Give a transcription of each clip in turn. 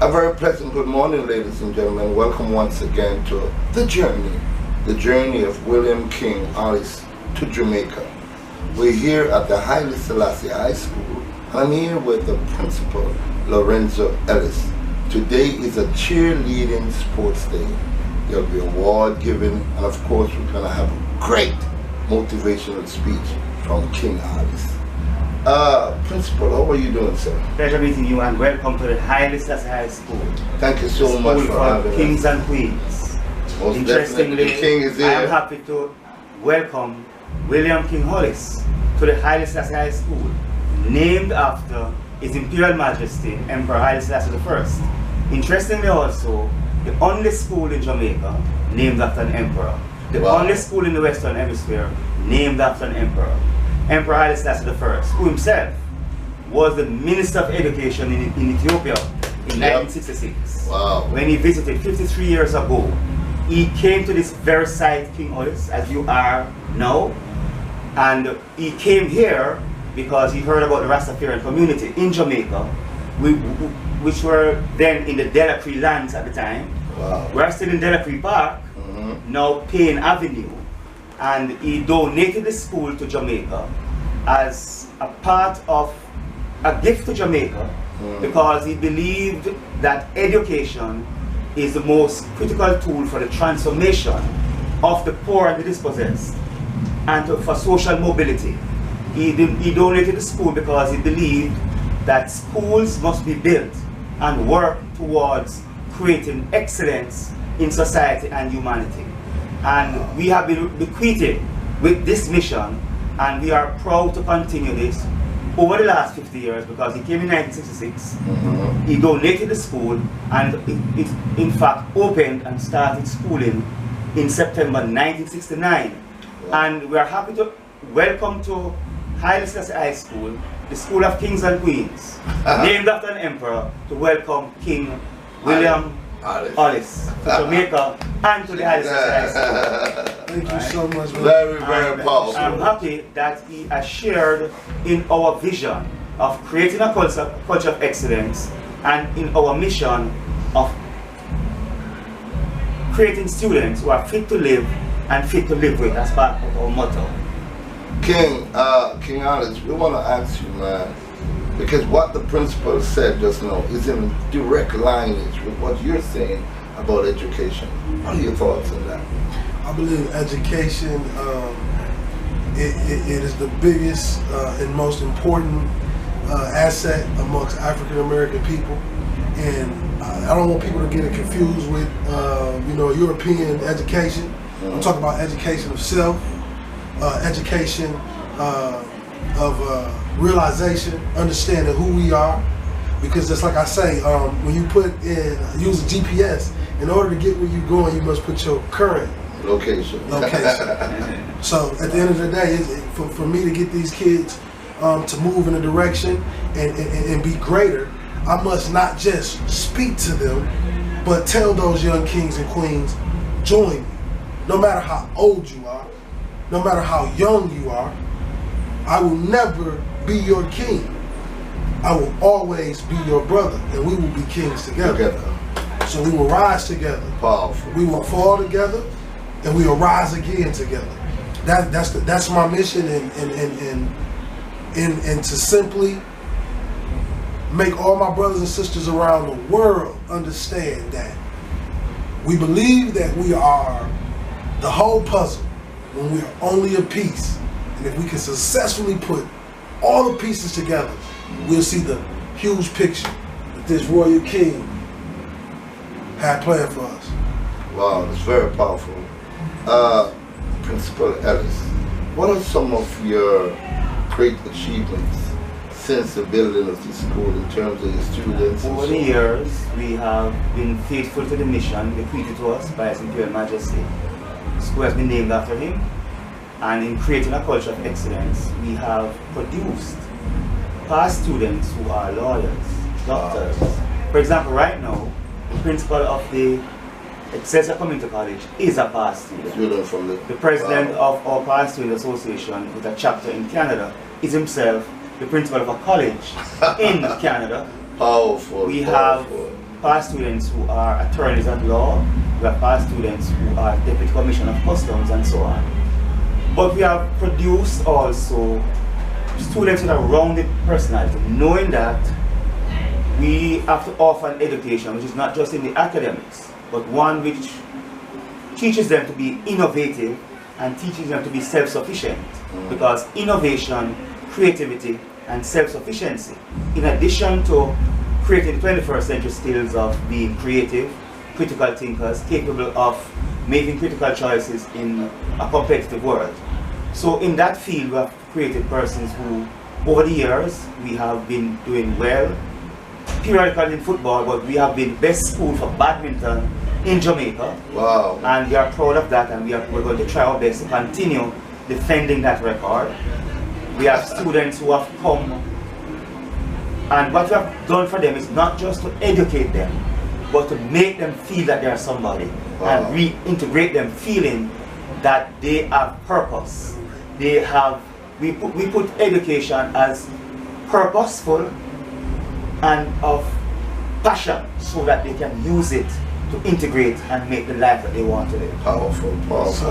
A very pleasant good morning, ladies and gentlemen. Welcome once again to the journey of William King Hollis to Jamaica. We're here at the Haile Selassie High School. I'm here with the principal, Lorenzo Ellis. Today is a cheerleading sports day. There'll be award giving, and of course we're going to have a great motivational speech from King Hollis. Principal, how are you doing, sir? Pleasure meeting you and welcome to the Haile Selassie High School. Thank you so much for having us. Kings and Queens. Most Interestingly, the King is here. I am happy to welcome William King Hollis to the Haile Selassie High School, named after His Imperial Majesty Emperor Haile Selassie I. Interestingly also, the only school in Jamaica named after an emperor. The only school in the Western Hemisphere named after an emperor. Emperor Haile Selassie I, who himself was the Minister of Education in Ethiopia in 1966. Wow. When he visited 53 years ago, he came to this very site, King Hollis, as you are now, and he came here because he heard about the Rastafarian community in Jamaica, which were then in the Delacree lands at the time. Wow. We're still in Delacree Park, now Payne Avenue, and he donated the school to Jamaica as a part of a gift to Jamaica because he believed that education is the most critical tool for the transformation of the poor and the dispossessed and for social mobility. He donated the school because he believed that schools must be built and work towards creating excellence in society and humanity. And we have been bequeathed with this mission, and we are proud to continue this over the last 50 years because he came in 1966, he donated the school, and it in fact opened and started schooling in September 1969. And we are happy to welcome to Haile Selassie High School, the School of Kings and Queens, named after an emperor, to welcome King William Hollis to Jamaica and to the Haile Selassie High School. Thank you so much. Very powerful. I'm happy that he has shared in our vision of creating a culture of excellence and in our mission of creating students who are fit to live and fit to live with as part of our motto. King Hollis, we want to ask you, man, because what the principal said just now is in direct lineage with what you're saying about education. What are your thoughts on that? I believe education it is the biggest and most important asset amongst African American people, and I don't want people to get it confused with European education. I'm talking about education of self, education of realization, understanding who we are, because just like I say, when you use a GPS, in order to get where you're going, you must put your current location. So at the end of the day, for me to get these kids to move in a direction and be greater, I must not just speak to them, but tell those young kings and queens, join me. No matter how old you are, no matter how young you are, I will never be your king. I will always be your brother, and we will be kings together. So we will rise together. Powerful. We will fall together, and we will rise again together. That's my mission, and to simply make all my brothers and sisters around the world understand that we believe that we are the whole puzzle when we are only a piece. And if we can successfully put all the pieces together, we'll see the huge picture that this royal king had planned for us. Wow, that's very powerful. Principal Ellis, what are some of your great achievements since the building of this school in terms of the students? Over the years, we have been faithful to the mission bequeathed to us by His Imperial Majesty. The school has been named after him, and in creating a culture of excellence, we have produced past students who are lawyers, doctors. For example, right now, the principal of the Excelsior Community College is a past student. From the president of our Past Student Association with a chapter in Canada is himself the principal of a college in Canada. Powerful. We have past students who are attorneys at law, we have past students who are Deputy Commissioner of Customs and so on. But we have produced also students with a rounded personality, knowing that we have to offer an education which is not just in the academics, but one which teaches them to be innovative and teaches them to be self-sufficient. Because innovation, creativity, and self-sufficiency, in addition to creating the 21st century skills of being creative, critical thinkers, capable of making critical choices in a competitive world. So in that field, we have created persons who, over the years, we have been doing well, periodically in football, but we have been best school for badminton in Jamaica. Wow. And we are proud of that, and we're going to try our best to continue defending that record. We have students who have come, and what we have done for them is not just to educate them, but to make them feel that they are somebody. Wow. And reintegrate them feeling that they have purpose. They have, we put education as purposeful and of passion, so that they can use it to integrate and make the life that they want to live. Powerful, powerful.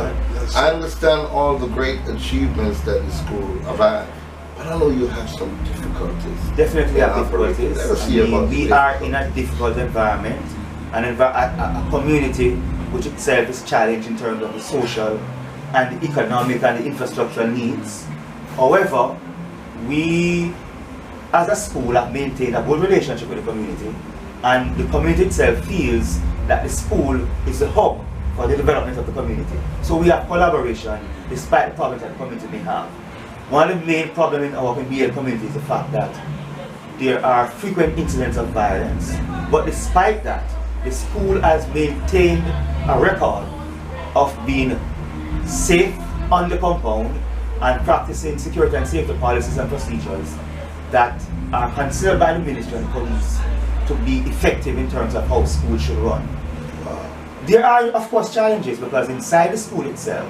I understand all the great achievements that the school have had, but I know you have some difficulties. Definitely we have difficulties. We are in a difficult environment, a community which itself is challenged in terms of the social and the economic and the infrastructural needs. However, we as a school have maintained a good relationship with the community, and the community itself feels that the school is the hub for the development of the community. So we have collaboration despite the problems that the community may have. One of the main problems in our BL community is the fact that there are frequent incidents of violence, but despite that, the school has maintained a record of being safe on the compound and practicing security and safety policies and procedures that are considered by the ministry and police to be effective in terms of how school should run. There are, of course, challenges, because inside the school itself,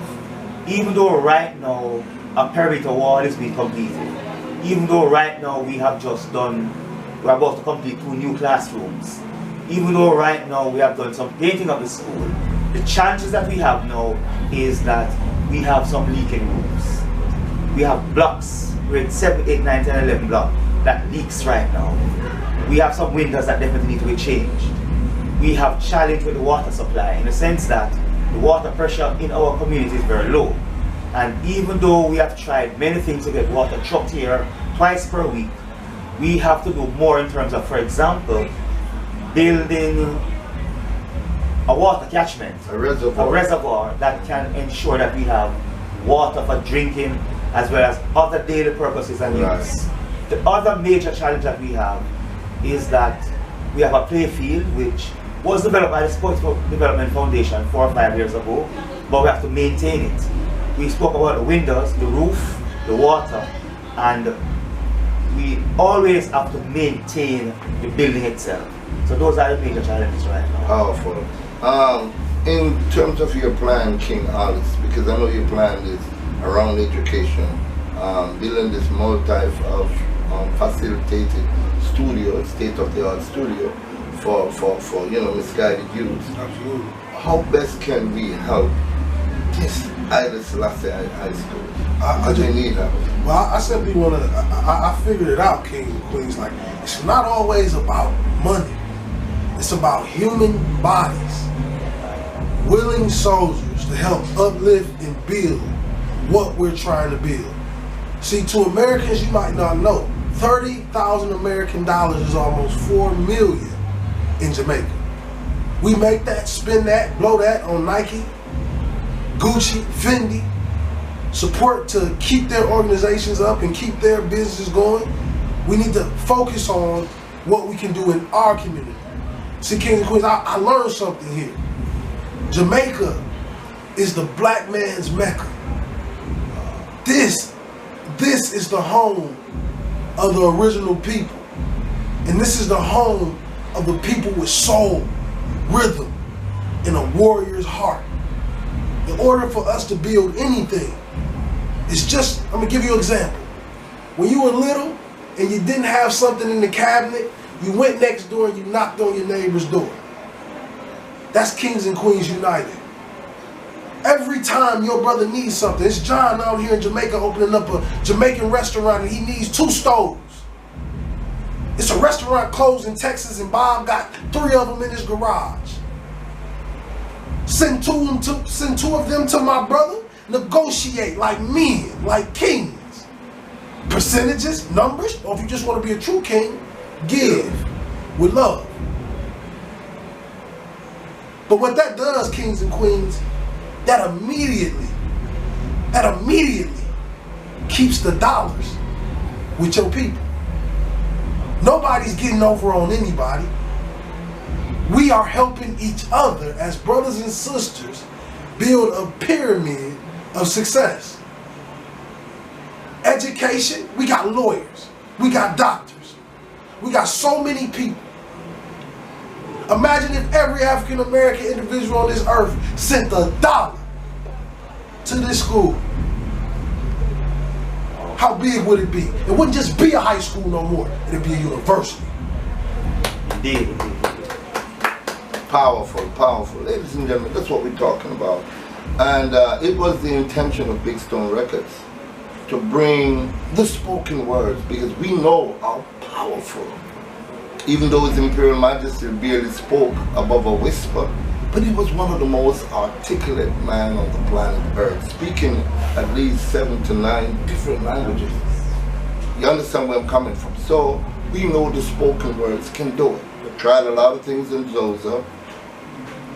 even though right now a perimeter wall is being completed, even though right now we're about to complete 2 new classrooms, even though right now we have done some painting of the school, the challenges that we have now is that we have some leaking roofs. We have blocks, grade 7, 8, 9, 10, 11 block that leaks right now. We have some windows that definitely need to be changed. We have challenge with the water supply, in the sense that the water pressure in our community is very low. And even though we have tried many things to get water trucked here twice per week, we have to do more in terms of, for example, building a water catchment, a reservoir that can ensure that we have water for drinking as well as other daily purposes and use. The other major challenge that we have is that we have a play field which was developed by the Sports Development Foundation 4 or 5 years ago, but we have to maintain it. We spoke about the windows, the roof, the water, and we always have to maintain the building itself. So those are the major challenges right now. Powerful. In terms of your plan, King Hollis, because I know your plan is around education, building this facilitated studio, state-of-the-art studio for misguided youth. Absolutely. How best can we help this Haile Selassie High School? I just need help. Well, I simply want to. I figured it out, King and Queens. Like, it's not always about money. It's about human bodies, willing soldiers to help uplift and build what we're trying to build. See, to Americans, you might not know, 30,000 American dollars is almost 4 million in Jamaica. We make that, spend that, blow that on Nike, Gucci, Fendi, support to keep their organizations up and keep their businesses going. We need to focus on what we can do in our community. See, Kings and Queens, I learned something here. Jamaica is the black man's Mecca. This is the home of the original people. And this is the home of the people with soul, rhythm, and a warrior's heart. In order for us to build anything, it's just, I'm gonna give you an example. When you were little and you didn't have something in the cabinet, You went next door and you knocked on your neighbor's door. That's Kings and Queens United. Every time your brother needs something, it's John out here in Jamaica opening up a Jamaican restaurant and he needs 2 stoves. It's a restaurant closed in Texas and Bob got 3 of them in his garage. Send 2 of them to my brother. Negotiate like men, like kings. Percentages, numbers, or if you just want to be a true king, give with love. But what that does, kings and queens, that immediately keeps the dollars with your people. Nobody's getting over on anybody. We are helping each other as brothers and sisters build a pyramid of success. Education, we got lawyers, we got doctors, we got so many people. Imagine if every African American individual on this earth sent $1 to this school. How big would it be? It wouldn't just be a high school no more. It'd be a university. Indeed. Powerful, powerful. Ladies and gentlemen, that's what we're talking about. And it was the intention of Big Stone Records to bring the spoken words, because we know how powerful, even though His Imperial Majesty barely spoke above a whisper, but he was one of the most articulate men on the planet Earth, speaking at least 7 to 9 different languages. You understand where I'm coming from? So we know the spoken words can do it. They tried a lot of things in Zosa,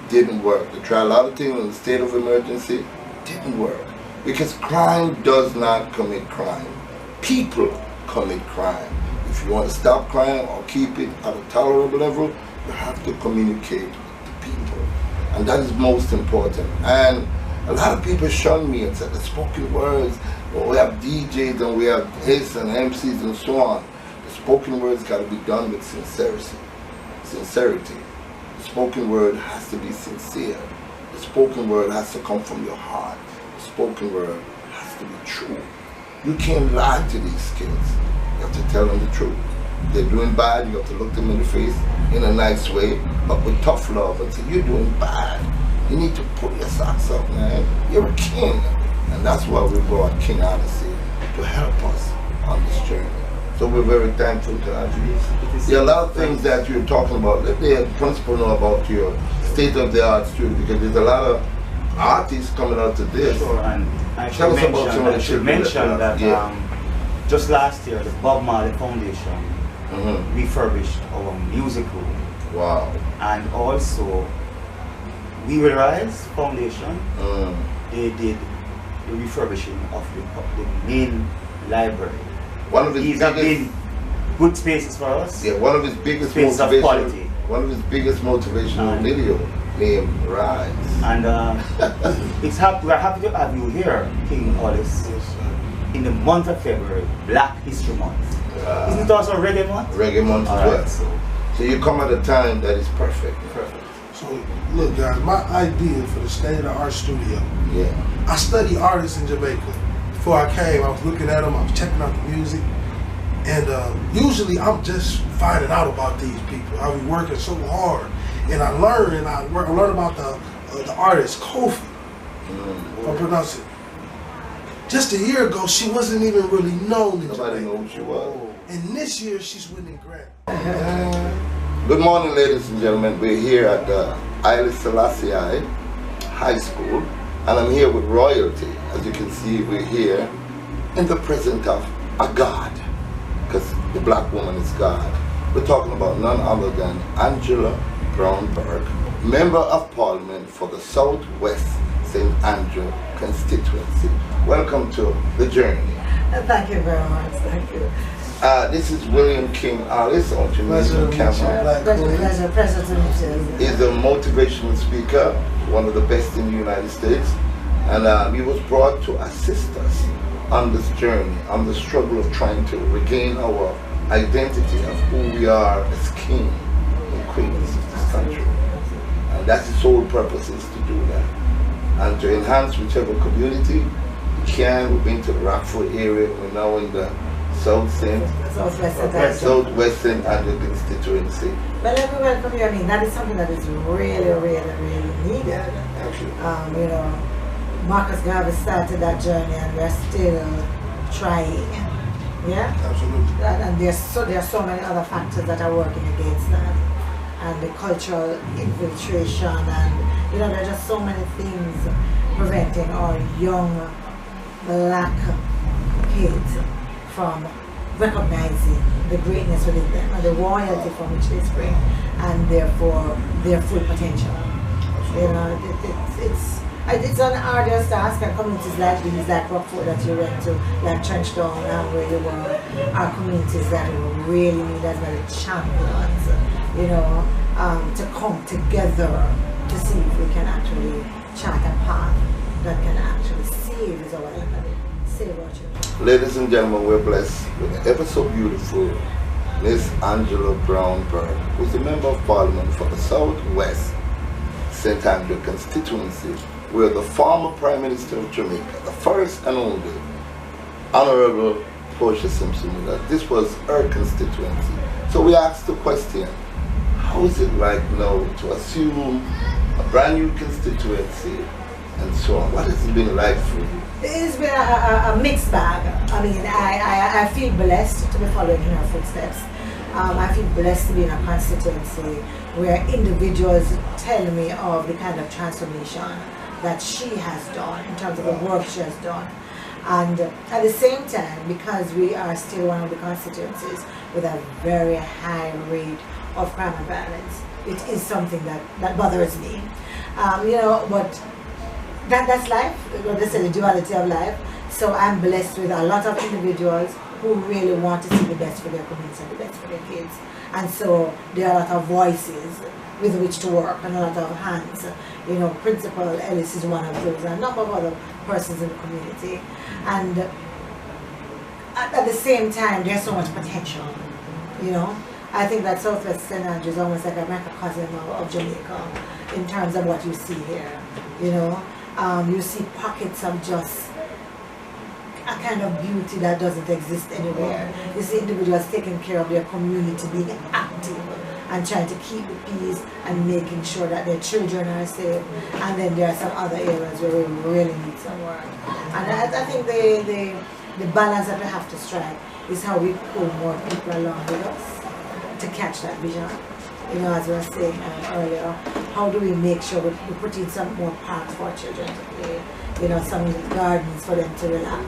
didn't work. They tried a lot of things in the state of emergency, didn't work. Because crime does not commit crime. People commit crime. If you want to stop crime or keep it at a tolerable level, you have to communicate with the people. And that is most important. And a lot of people shun me and say the spoken words, well, we have DJs and we have hits and MCs and so on. The spoken words got to be done with sincerity. The spoken word has to be sincere. The spoken word has to come from your heart. The spoken word has to be true. You can't lie to these kids. You have to tell them the truth. If they're doing bad, you have to look them in the face in a nice way, but with tough love, and say, you're doing bad. You need to pull your socks up, man. You're a king. And that's why we brought King Hollis here, to help us on this journey. So we're very thankful to have you. There are a lot of things that you're talking about. Let the principal know about your state-of-the-art studio, because there's a lot of artists coming out to this. Sure, and I should mention that just last year, the Bob Marley Foundation refurbished our music room. Wow. And also, We Will Rise Foundation, they did the refurbishing of the main library. One of his These have been good spaces for us. Yeah, one of his biggest motivational video named Rise. And we're happy to have you here, King Hollis, in the month of February, Black History Month. Isn't it also Reggae Month? Reggae Month as well. So you come at a time that is perfect. Perfect. So look, guys, my idea for the state-of-the-art studio. Yeah. I study artists in Jamaica. Before I came, I was looking at them, I was checking out the music, and usually I'm just finding out about these people. I be working so hard, and I learn about the artist Kofi. If I pronounce it. Just a year ago, she wasn't even really known in Nobody Jamaica. knows who she was. And this year, she's winning Grammy. Good morning, ladies and gentlemen. We're here at the Haile Selassie High School, and I'm here with royalty. As you can see, we're here in the presence of a God, because the black woman is God. We're talking about none other than Angela Brownberg, Member of Parliament for the Southwest St. Andrew constituency. Welcome to the journey. Thank you very much. Thank you. This is William King Hollis on Cheerleading camera. Pleasure to meet you. He's a motivational speaker, one of the best in the United States, and he was brought to assist us on this journey, on the struggle of trying to regain our identity of who we are as king and queens of this country. And that's his sole purpose, is to do that. And to enhance whichever community we can. We've been to the Rockford area, we're now in the Southwestern and the constituency. Well, let me welcome you. I mean, that is something that is really, really, really needed. You know, Marcus Garvey started that journey, and we're still trying. Yeah, absolutely. And there are so many other factors that are working against that, and the cultural infiltration, and you know, there are just so many things preventing our young black kids from recognizing the greatness within them and the royalty from which they spring, and therefore their full potential. You know, it's an arduous task, and communities like these, like Rockford that you went to, like Trenchtown, where you were, are communities that really need as many champions, you know, to come together to see if we can actually chart a path that can actually save our life, save our children. Ladies and gentlemen, we're blessed with an ever so beautiful Miss Angela Brown Bird, who's a member of Parliament for the Southwest St. Andrew constituency, where the former Prime Minister of Jamaica, the first and only Honorable Portia Simpson, that this was her constituency. So we asked the question, how is it like now to assume a brand new constituency and so on? What has it been like for you? It's been a mixed bag. I mean, I feel blessed to be following in her footsteps. I feel blessed to be in a constituency where individuals tell me of the kind of transformation that she has done in terms of the work she has done. And at the same time, because we are still one of the constituencies with a very high rate of crime and violence, it is something that bothers me. You know, but that's life. What they say, the duality of life. So I'm blessed with a lot of individuals who really want to see the best for their community and the best for their kids. And so there are a lot of voices with which to work and a lot of hands. You know, Principal Ellis is one of those, and a number of other persons in the community. And at the same time, there's so much potential, you know. I think that Southwest St. Andrew is almost like a microcosm of Jamaica in terms of what you see here, you know. You see pockets of just a kind of beauty that doesn't exist anywhere. You see individuals taking care of their community, being active and trying to keep the peace and making sure that their children are safe. And then there are some other areas where we really need some work. And I think the balance that we have to strike is how we pull more people along with us to catch that vision. You know, as we were saying earlier, how do we make sure we put in some more parks for our children to play, you know, some gardens for them to relax,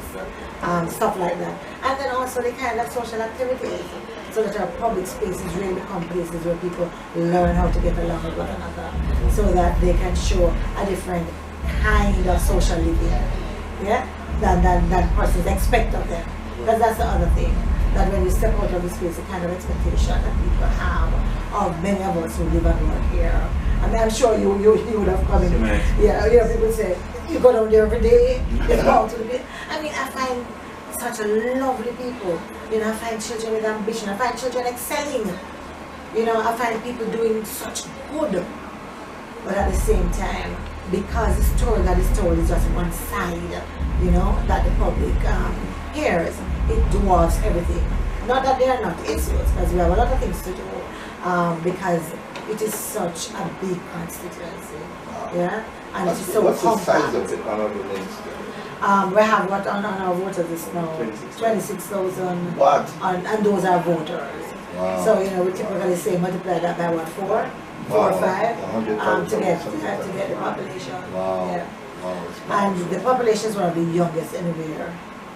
stuff like that. And then also the kind of social activities, so that our public spaces really become places where people learn how to get along with one another, so that they can show a different kind of social living, yeah, than persons expect of them. Because that's the other thing, that when you step out of the space, the kind of expectation that people have of many of us who live and work here. I mean, I'm sure you would have come in. Yeah, you know, people say, you go down there every day, you go out to the bit. I mean, I find such a lovely people. You know, I find children with ambition. I find children excelling. You know, I find people doing such good. But at the same time, because the story that is told is just one side, you know, that the public hears, it dwarfs everything. Not that they are not issues, because we have a lot of things to do, because it is such a big constituency. Yeah? And it is so what's compact. the size of it, Honorable Minister? We have what on our voters is now 26,000. What? And those are voters. Wow. So, you know, we typically say multiply that by what, 4 or 5 to get the population. Wow. Yeah. Wow. And the population is one of the youngest anywhere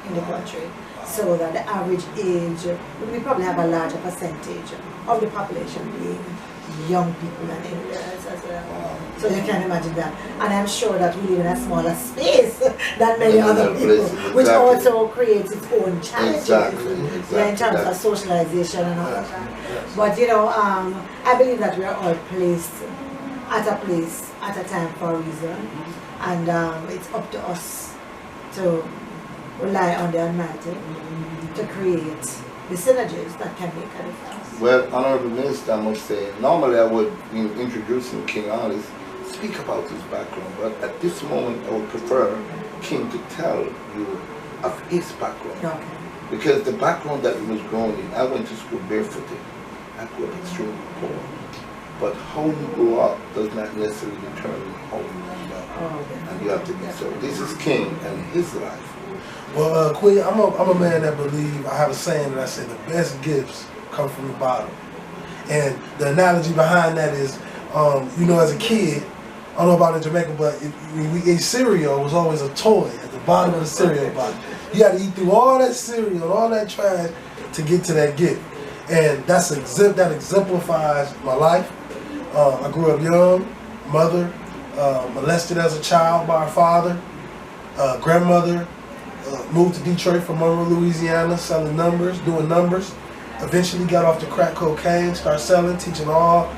in the country. So that the average age, we probably have a larger percentage of the population being young people than anywhere else as well. Wow. So you can imagine that. And I'm sure that we live in a smaller space than many other people, which also creates its own challenges. Exactly. Yeah, in terms of socialization and all of that. But you know, I believe that we are all placed at a place at a time for a reason. And it's up to us to rely on the Almighty to create the synergies that can make a difference. Well, Honorable Minister, I must say, normally I would, in introducing King Hollis, speak about his background, but at this moment I would prefer King to tell you of his background. Okay. Because the background that he was growing in, I went to school barefooted. I grew up extremely poor. But how you grow up does not necessarily determine how you end up. And you have to be so. This is King and his life. Well, Queen, I'm a man that believe, I have a saying that I say the best gifts come from the bottom. And the analogy behind that is, you know, as a kid, I don't know about in Jamaica, but we ate cereal, it was always a toy at the bottom of the cereal box. You had to eat through all that cereal and all that trash to get to that gift. And that exemplifies my life. I grew up young, mother, molested as a child by our father, grandmother, moved to Detroit from Monroe, Louisiana, selling numbers, doing numbers. Eventually got off the crack cocaine, started selling, teaching all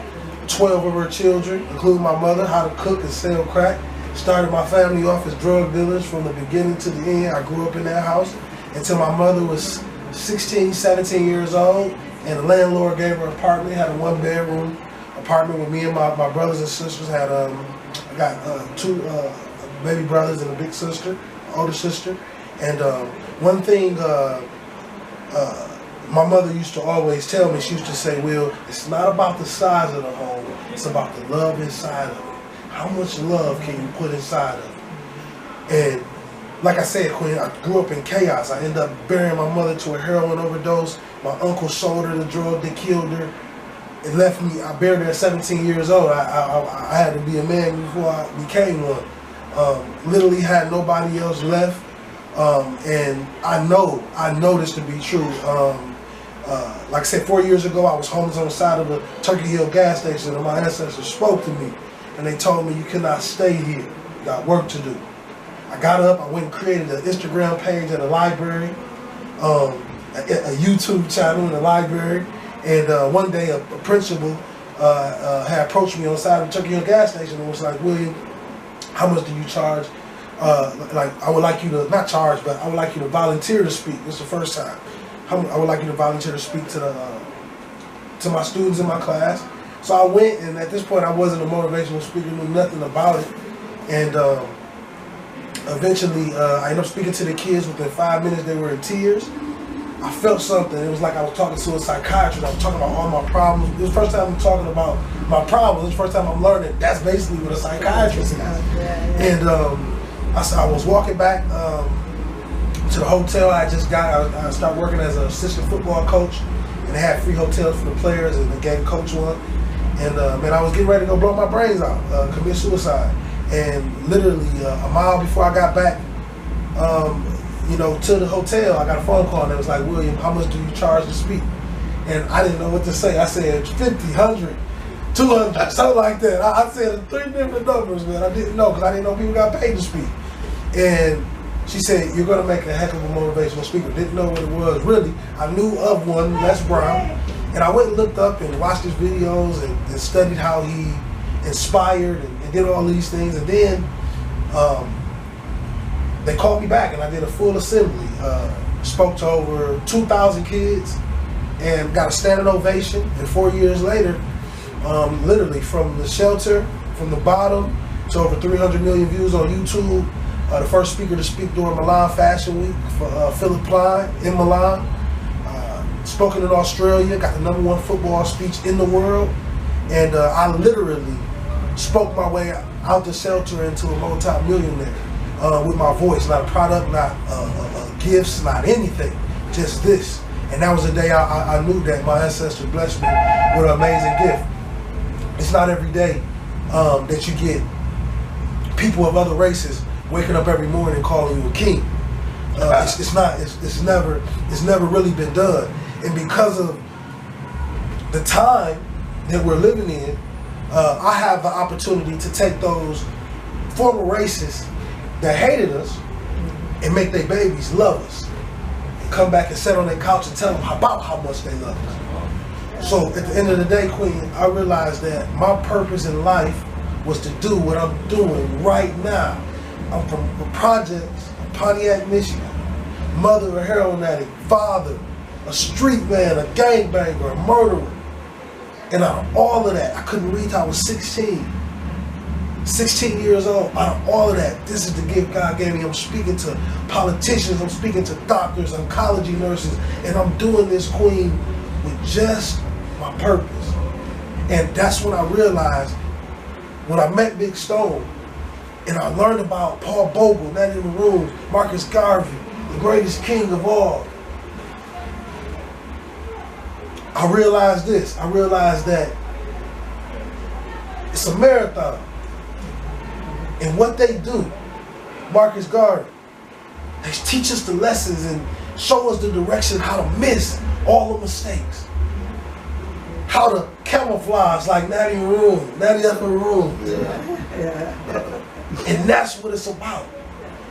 12 of her children, including my mother, how to cook and sell crack. Started my family off as drug dealers from the beginning to the end. I grew up in that house until my mother was 16, 17 years old, and the landlord gave her an apartment, had a 1-bedroom apartment with me and my brothers and sisters. Had I got 2 baby brothers and a big sister, older sister. And one thing my mother used to always tell me, she used to say, Will, it's not about the size of the home, it's about the love inside of it. How much love can you put inside of it? And like I said, Queen, I grew up in chaos. I ended up burying my mother to a heroin overdose. My uncle sold her the drug that killed her. It left me, I buried her at 17 years old. I had to be a man before I became one. Literally had nobody else left. And I know this to be true. Like I said, 4 years ago, I was homeless on the side of a Turkey Hill gas station, and my ancestors spoke to me, and they told me, you cannot stay here. You got work to do. I got up, I went and created an Instagram page at a library, a YouTube channel in the library, and one day a principal had approached me on the side of the Turkey Hill gas station and was like, William, how much do you charge? Like, I would like you to, not charge, but I would like you to volunteer to speak. This is the first time. I would like you to volunteer to speak to my students in my class. So I went, and at this point I wasn't a motivational speaker, knew nothing about it. And eventually I ended up speaking to the kids. Within 5 minutes they were in tears. I felt something. It was like I was talking to a psychiatrist. I was talking about all my problems. It was the first time I'm talking about my problems. It was the first time I'm learning that's basically what a psychiatrist is. And I was walking back to the hotel I just got. I started working as an assistant football coach, and they had free hotels for the players, and they gave coach one. And man, I was getting ready to go blow my brains out, commit suicide. And literally a mile before I got back, you know, to the hotel, I got a phone call, and it was like, William, how much do you charge to speak? And I didn't know what to say. I said 50, 100, 200, something like that. I said 3 different numbers, man. I didn't know, because I didn't know people got paid to speak. And she said, you're going to make a heck of a motivational speaker. Didn't know what it was, really. I knew of one, Les Brown. And I went and looked up and watched his videos and studied how he inspired and did all these things. And then they called me back, and I did a full assembly. Spoke to over 2,000 kids and got a standing ovation. And 4 years later, literally from the shelter, from the bottom, to over 300 million views on YouTube. The first speaker to speak during Milan Fashion Week for Philip Klein in Milan. Spoken in Australia, got the #1 football speech in the world. And I literally spoke my way out the shelter into a multi-millionaire with my voice. Not a product, not gifts, not anything, just this. And that was the day I knew that my ancestors blessed me with an amazing gift. It's not every day that you get people of other races waking up every morning calling you a king. It's never really been done. And because of the time that we're living in, I have the opportunity to take those former racists that hated us and make their babies love us. And come back and sit on their couch and tell them about how much they love us. So at the end of the day, Queen, I realized that my purpose in life was to do what I'm doing right now. I'm from the projects of Pontiac, Michigan. Mother a heroin addict, father a street man, a gangbanger, a murderer. And out of all of that, I couldn't read till I was 16. 16 years old, out of all of that, this is the gift God gave me. I'm speaking to politicians, I'm speaking to doctors, oncology nurses, and I'm doing this, Queen, with just my purpose. And that's when I realized, when I met Big Stone, and I learned about Paul Bogle, Not in the Room, Marcus Garvey, the greatest king of all. I realized this. I realized that it's a marathon. And what they do, Marcus Garvey, they teach us the lessons and show us the direction how to miss all the mistakes. How to camouflage like Natty Room, Natty Upper Room. Yeah. And that's what it's about.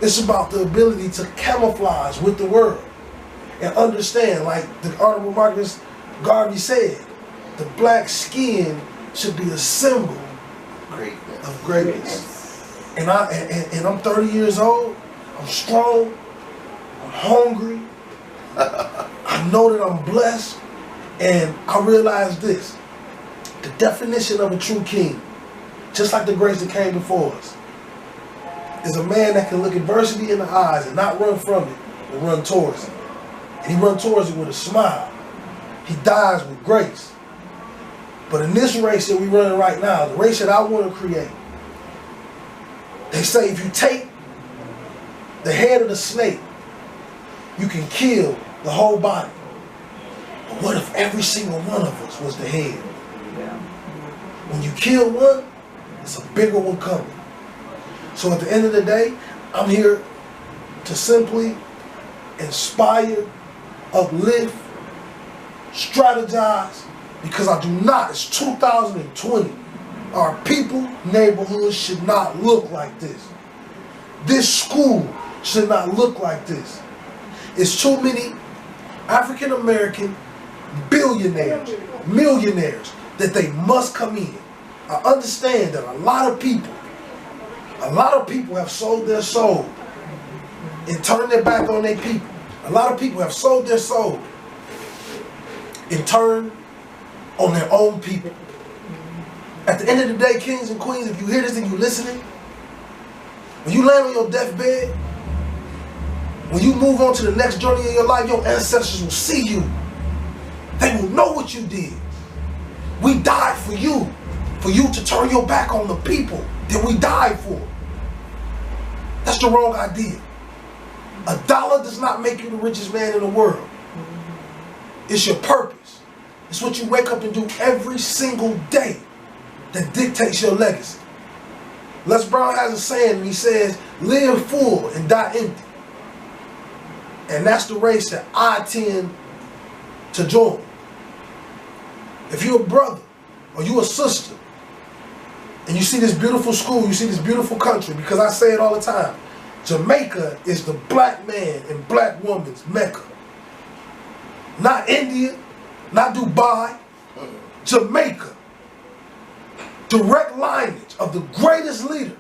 It's about the ability to camouflage with the world and understand, like the Honorable Marcus Garvey said, the black skin should be a symbol of greatness. And I'm 30 years old. I'm strong. I'm hungry. I know that I'm blessed. And I realized this. The definition of a true king, just like the greats that came before us, is a man that can look adversity in the eyes and not run from it, but run towards it. And he runs towards it with a smile. He dies with grace. But in this race that we're running right now, the race that I want to create, they say if you take the head of the snake, you can kill the whole body. But what if every single one of us was the head? When you kill one, it's a bigger one coming. So at the end of the day, I'm here to simply inspire, uplift, strategize, because I do not, it's 2020. Our people, neighborhoods should not look like this. This school should not look like this. It's too many African American billionaires, millionaires, that they must come in. I understand that a lot of people have sold their soul and turned their back on their people. A lot of people have sold their soul and turned on their own people. At the end of the day, kings and queens, if you hear this and you're listening, when you land on your deathbed, when you move on to the next journey of your life, your ancestors will see you. They will know what you did. We died for you to turn your back on the people that we died for. That's the wrong idea. $1 does not make you the richest man in the world. It's your purpose. It's what you wake up and do every single day that dictates your legacy. Les Brown has a saying, and he says, live full and die empty. And that's the race that I tend to join. If you're a brother or you're a sister, and you see this beautiful school, you see this beautiful country, because I say it all the time, Jamaica is the black man and black woman's Mecca. Not India, not Dubai, Jamaica. Direct lineage of the greatest leader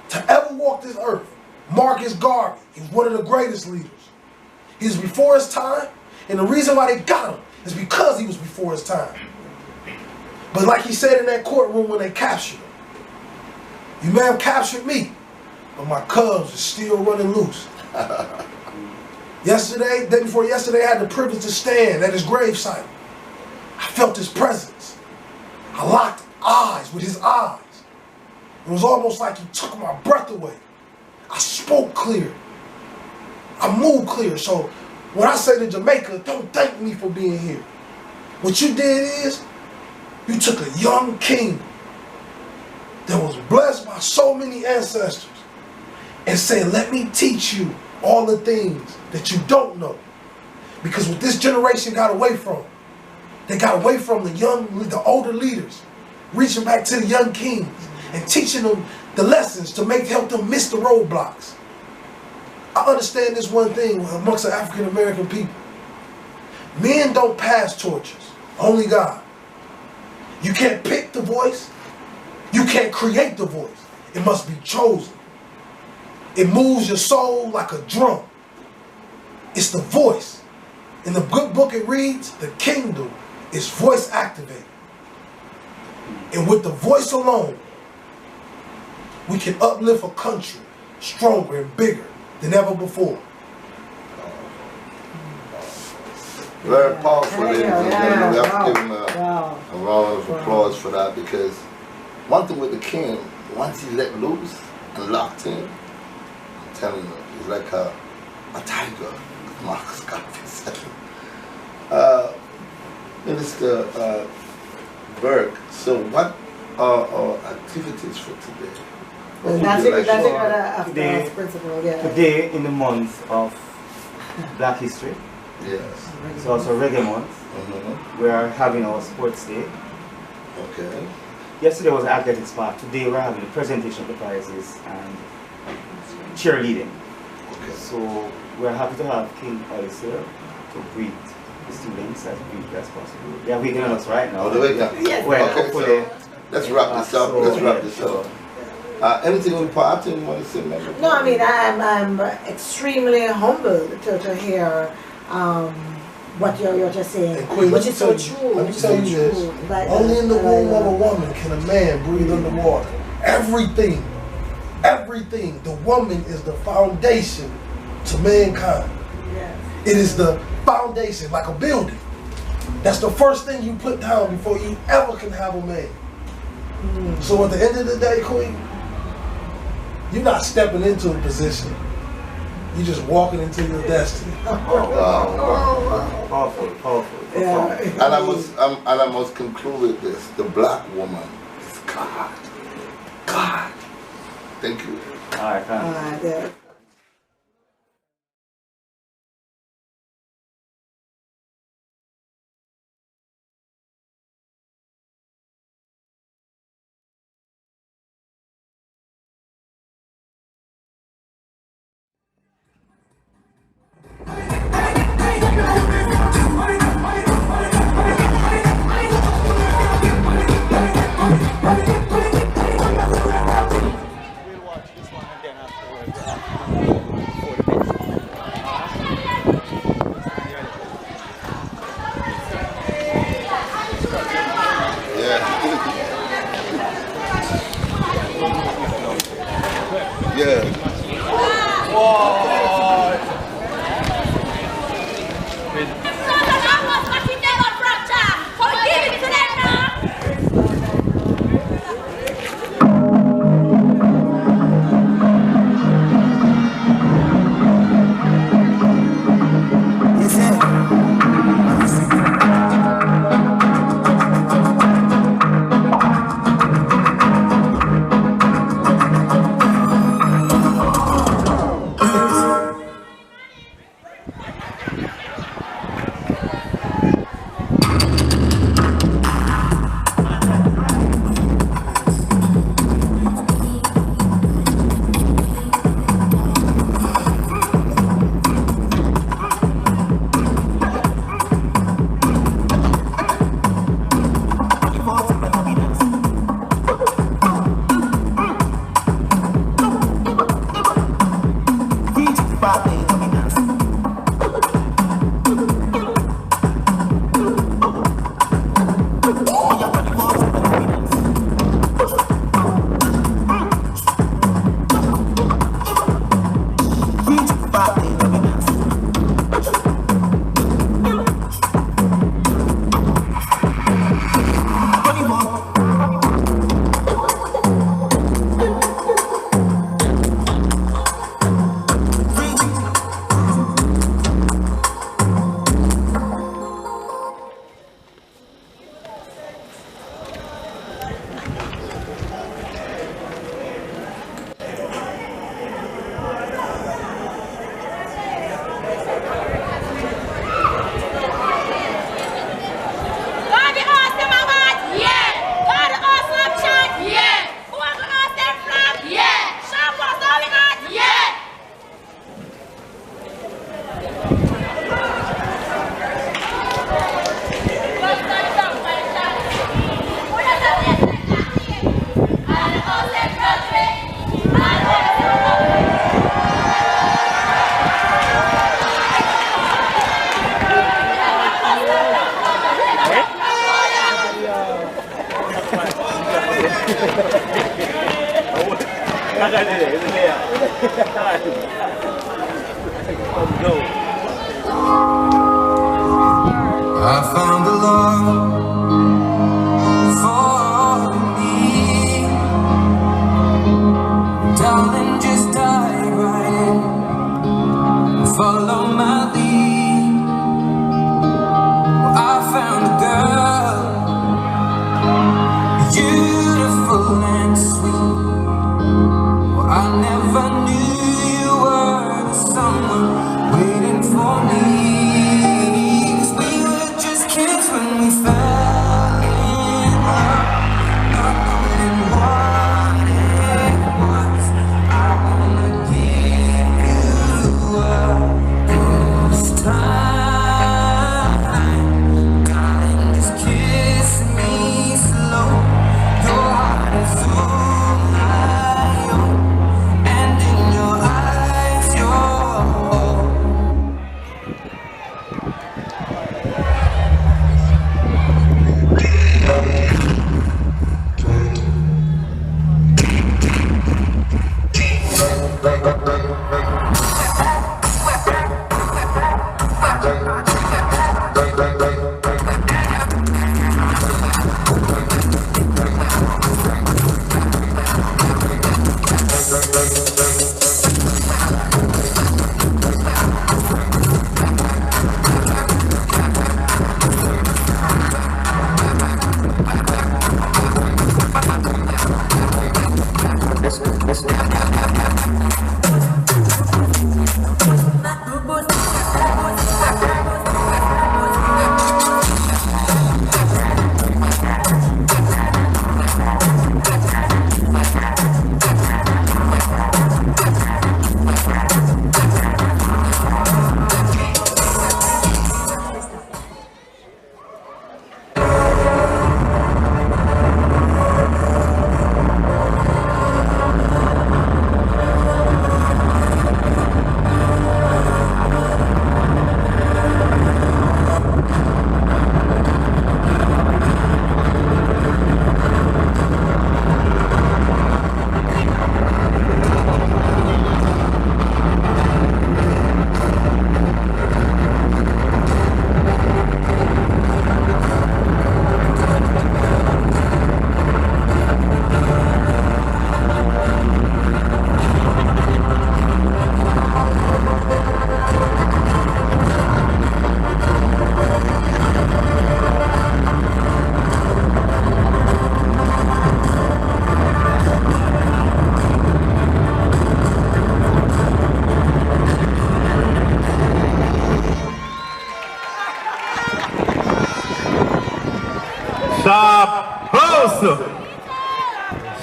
to ever walk this earth, Marcus Garvey. He was one of the greatest leaders. He was before his time, and the reason why they got him is because he was before his time. But like he said in that courtroom when they captured him, you may have captured me, but my cubs are still running loose. Yesterday, day before yesterday, I had the privilege to stand at his gravesite. I felt his presence. I locked eyes with his eyes. It was almost like he took my breath away. I spoke clear. I moved clear. So when I say to Jamaica, don't thank me for being here. What you did is, you took a young king that was blessed by so many ancestors and said, let me teach you all the things that you don't know. Because what this generation got away from, they got away from the older leaders, reaching back to the young kings and teaching them the lessons to help them miss the roadblocks. I understand this one thing amongst the African American people. Men don't pass torches, only God. You can't pick the voice. You can't create the voice. It must be chosen. It moves your soul like a drum. It's the voice. In the good book it reads, the kingdom is voice activated. And with the voice alone, we can uplift a country stronger and bigger than ever before. Very powerful, ladies and gentlemen. We have to give him a round of applause for that, because one thing with the king, once he's let loose and locked in, I'm telling you, he's like a tiger, Marcus Garvey said. Minister Burke, so what are our activities for today? Today in the month of Black History. Yes. It's also Reggae Month. We are having our sports day. Okay. Yesterday was Athletics Park. Today we're having a presentation of the prizes and cheerleading. Okay. So we're happy to have King Hollis here to greet the students as briefly as possible. They are waiting on us right now. Oh, they're waiting. Yes. Well, okay, so let's wrap this up. Let's wrap this up. Anything important you want to say, member? No, I mean, I'm extremely humbled to hear what you're just saying, Queen, which is so true. Let me tell you this. Only in the womb of a woman can a man breathe underwater. Everything, the woman is the foundation to mankind. Yes. It is the foundation, like a building. That's the first thing you put down before you ever can have a man. So at the end of the day, Queen, you're not stepping into a position. You're just walking into your destiny. Wow. Powerful. Yeah. And I must conclude with this: the black woman is God. God. Thank you. All right, thanks. Yeah. I found the love for me, darling, just dive right in, follow my lead. I found a girl, beautiful and sweet. Well, I never knew you were the someone waiting for me. When we fell in love, not knowing what it was, I wanna give you up this time, darling, just kiss me slow. Your heart is all my own, and in your eyes, you're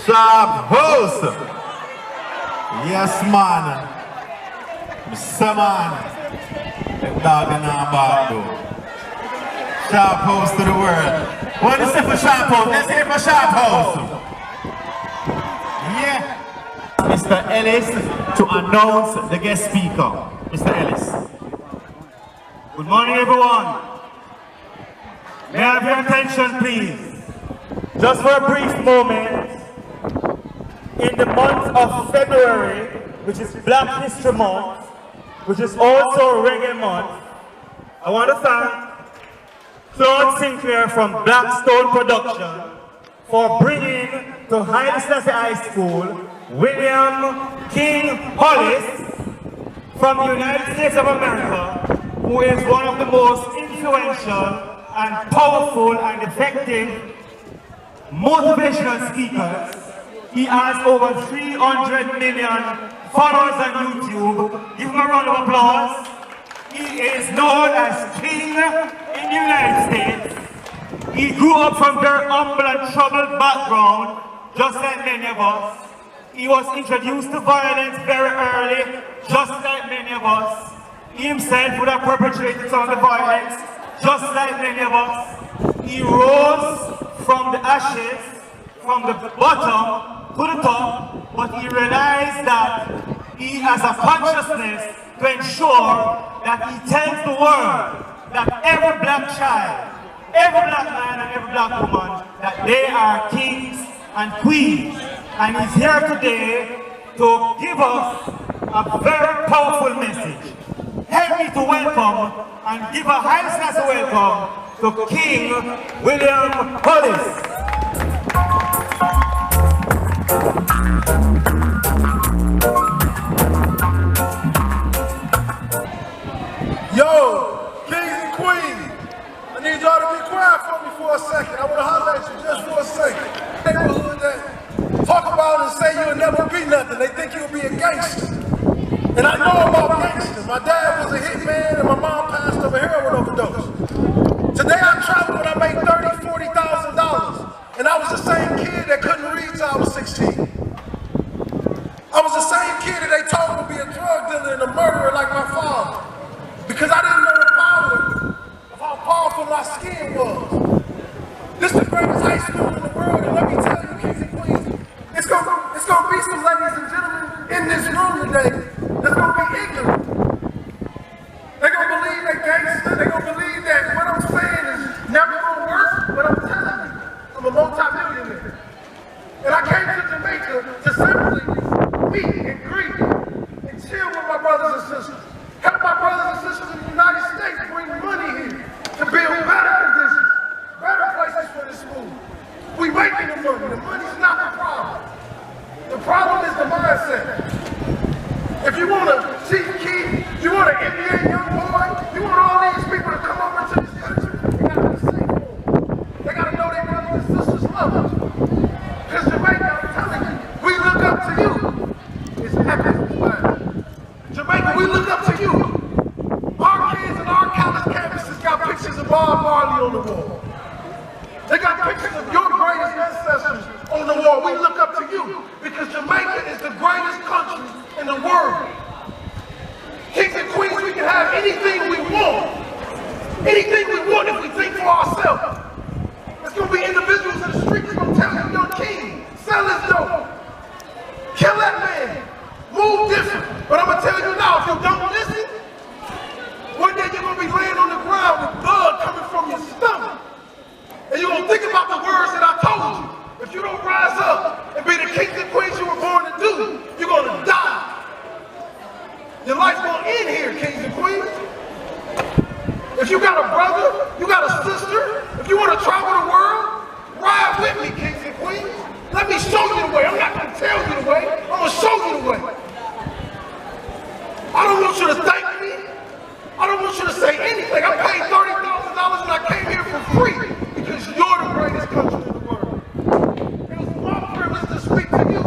Sharp host. Yes, man. Mr. Man. The dog in our back door. Sharp host to the world. What is it for sharp host? Let's hear it for sharp host. Yeah. Mr. Ellis to announce the guest speaker. Mr. Ellis. Good morning, everyone. May I have your attention, please? Just for a brief moment, in the month of February, which is Black History Month, which is also Reggae Month, I want to thank Claude Sinclair from Blackstone Production for bringing to Haile Selassie High School William King Hollis from the United States of America, who is one of the most influential and powerful and effective motivational speakers. He has over 300 million followers on YouTube. Give him a round of applause. He is known as King in the United States. He grew up from very humble and troubled background, just like many of us. He was introduced to violence very early, just like many of us. He himself would have perpetrated some of the violence, just like many of us. He rose from the ashes, from the bottom to the top, but he realized that he has a consciousness to ensure that he tells the world that every black child, every black man and every black woman, that they are kings and queens. And he's here today to give us a very powerful message. Help me to welcome and give a Haile Selassie welcome to King William Hollis. Yo, kings and queens, I need y'all to be quiet for me for a second. I want to holler at you just for a second. Neighborhood that talk about and say you'll never be nothing. They think you'll be a gangster. And I know about gangsters. My dad was a hitman and my mom passed of a heroin overdose. Today I traveled and I made $30,000, $40,000. And I was the same kid that couldn't read till I was 16. I was the same kid that they told would be a drug dealer and a murderer like my father. Because I didn't know the power of how powerful my skin was. This is the greatest high school in the world, and let me tell you, kings and queens, it's gonna be some ladies and gentlemen in this room today that's gonna be ignorant. They're gonna believe they're gangster, they're gonna believe that what I'm saying is never gonna work, but I'm telling you, I'm a multi-millionaire. And I came to Jamaica to simply meet and greet and chill with my brothers and sisters. Help my brothers and sisters in the United States bring money here to build better conditions, better places for this school. We making the money. The money's not the problem. The problem is the mindset. If you want a Chief Keef, you want an NBA young boy, you want all these people to come over to this country, they gotta be safe for them. They gotta know their brothers and sisters love them. Because Jamaica, I'm telling you, we look up to you. It's epic, man. Jamaica, we look up to you. Our kids and our college campuses got pictures of Bob Marley on the wall. They got pictures of your greatest ancestors on the wall. We look up to you because Jamaica is the greatest country in the world. Kings and queens, we can have anything we want. Anything we want if we think for ourselves. There's going to be individuals in the streets going to tell you you're king. Sell his dope. Kill that man. Move different. But I'm going to tell you now, if you don't listen, one day you're going to be laying on the ground with blood coming from your stomach. And you're going to think about the words that I told you. If you don't rise up and be the kings and queens you were born to do, you're going to die. Your life's going to end here, kings and queens. If you got a brother, you got a sister, if you want to travel the world, ride with me, kings and queens. Let me show you the way. I'm not going to tell you the way. I'm going to show you the way. I don't want you to thank me. I don't want you to say anything. I paid $30,000 and I came here for free because you're the greatest country in the world. It was my privilege to speak to you.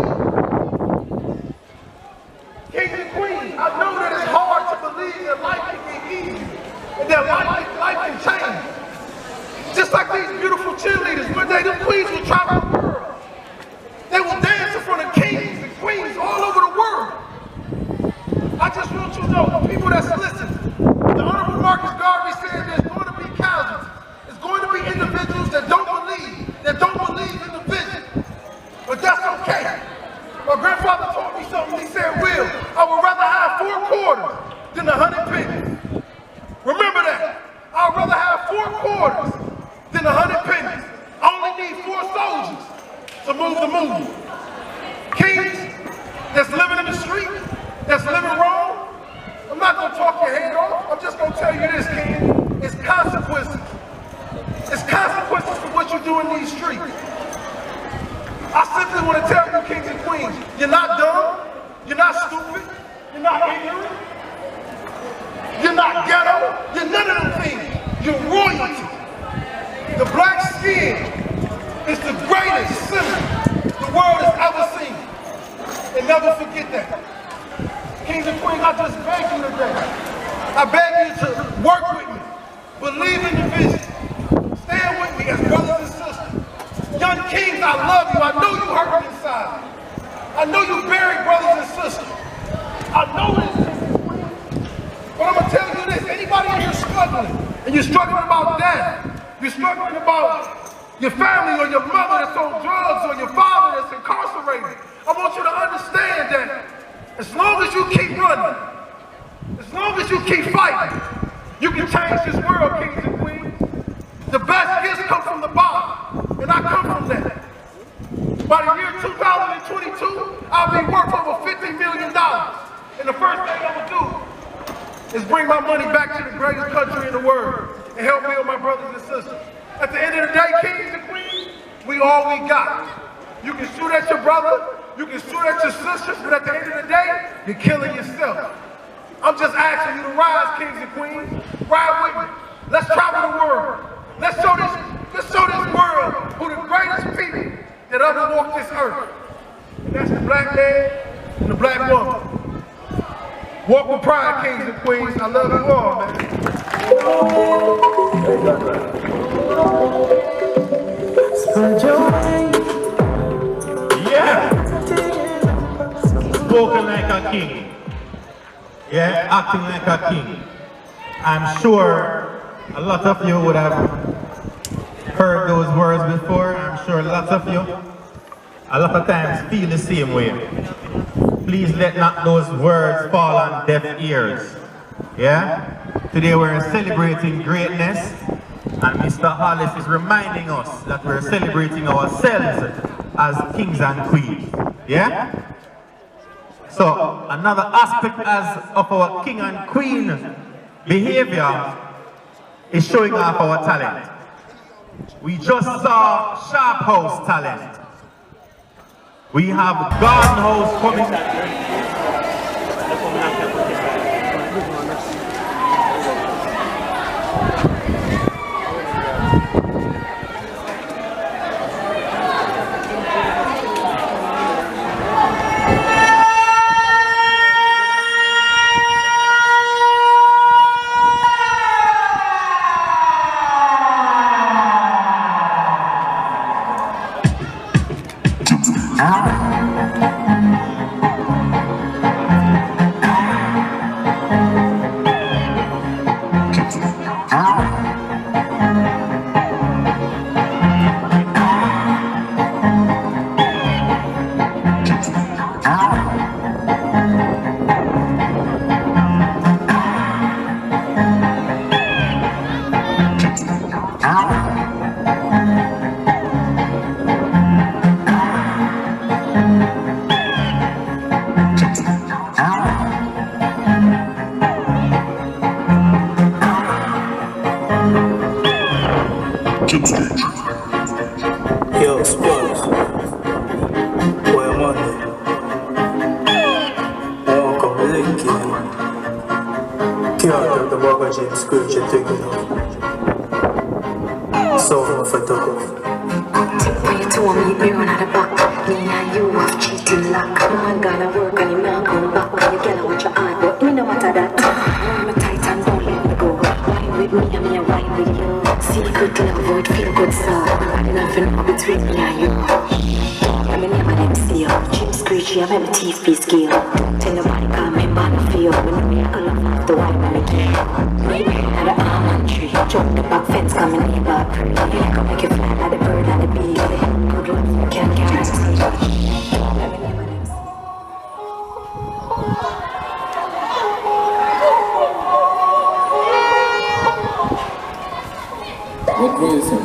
Kings and queens, I know that it's hard to believe that life can be easy and that life can change. Just like these beautiful cheerleaders, one day the queens will travel the world. They will dance in front of kings and queens all over the world. I just want you to know, the people that's listening, the Honorable Marcus Garvey said there's going to be casualties. There's going to be individuals that don't believe in the vision. But that's okay. My grandfather taught me something. He said, Will, I would rather have 4 quarters than 100 pennies. Remember that. I'd rather have 4 quarters than 100 pennies. I only need 4 soldiers to move the movement. Kings that's living in the street, that's living wrong, I'm not going to talk your head off. I'm just going to tell you this, King. It's consequences. It's consequences for what you do in these streets. I simply want to tell you, kings and queens, you're not dumb, you're not stupid, you're not ignorant, you're not ghetto, you're none of them things. You're royalty. The black skin is the greatest symbol the world has ever seen. And never forget that. Kings and queens, I just beg you today. I beg you to work with me. Believe in the vision. Stand with me as brothers and sisters. Young kings, I love you. I know you hurt inside. I know you buried brothers and sisters. I know this. But I'm going to tell you this. Anybody in here struggling, and you're struggling about that, you're struggling about your family or your mother that's on drugs or your father that's incarcerated, I want you to understand that as long as you keep running, as long as you keep fighting, you can change this world, kings and queens. The best gifts come from the bottom, and I come from that. By the year 2022, I'll be worth over $50 million. And the first thing I'm gonna do is bring my money back to the greatest country in the world and help build my brothers and sisters. At the end of the day, kings and queens, we all we got. You can shoot at your brother, you can shoot at your sisters, but at the end of the day, you're killing yourself. I'm just asking you to rise, kings and queens. Ride with me. Let's travel the world. Let's show this world who the greatest people that ever walked this earth. And that's the black man and the black woman. Walk with pride, kings and queens. I love you all, man. Yeah. Spoken like a king. Yeah, acting like a king. I'm sure a lot of you would have heard those words before. I'm sure lots of you, a lot of times, feel the same way. Please let not those words fall on deaf ears. Yeah? Today we're celebrating greatness, and Mr. Hollis is reminding us that we're celebrating ourselves as kings and queens. Yeah? So another aspect of our king and queen behavior is showing off our talent. We just saw Sharp House talent. We have Garden House coming. Yo, Spurs. Boy, I'm on there. Walk up, link it. Can't take the bag of spiritual taking off. So, if I talk off. When you told me you run out of back, me and you have cheating luck. Man gonna work and you not come back. And you get out with your heart, but me no matter that. Hold me tight and don't let me go. Wine with me and me a wine with you. Secret in a void, feel good sir. Bad enough and know between me and you. I'm in name of them seal. Jim Screechy, I make my teeth be scale. Tell nobody come in by the field. When me I call off the wine when I get. Maybe at the almond tree. Jump the back fence, come in here back. Come make it fly like the bird and the bee. Good luck, you can't guarantee. I'm in name of them seal. What reason?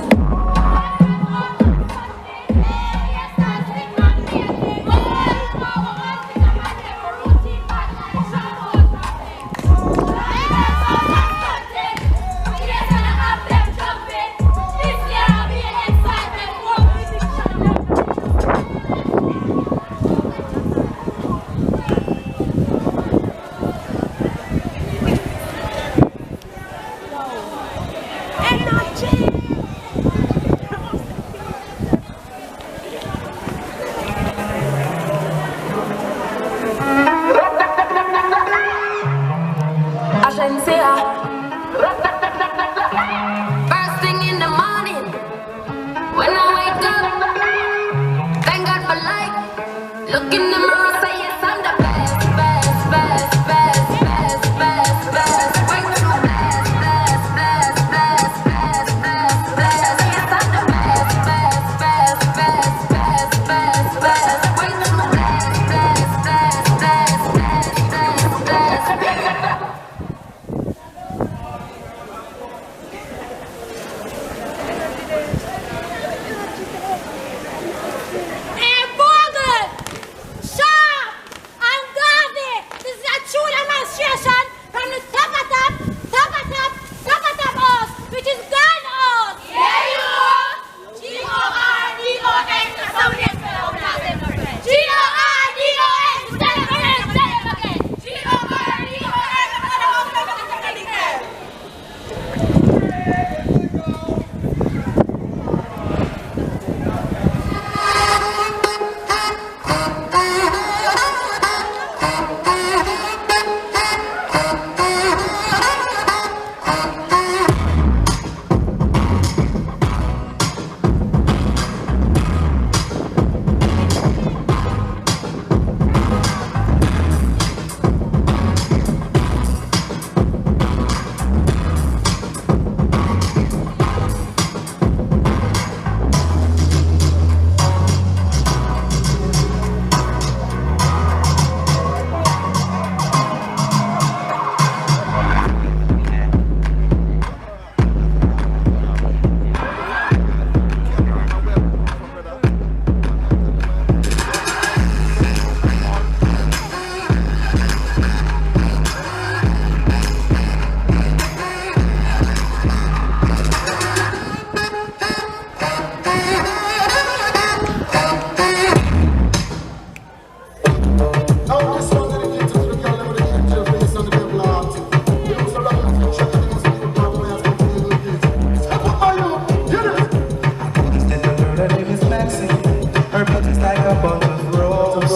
Her beauty's like a bunch of roses.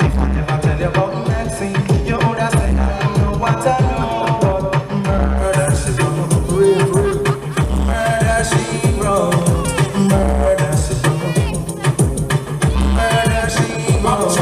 If I never tell you about Maxine, you would have said I don't know what I know. But murder she wrote, murder she wrote, murder she wrote, murder she wrote.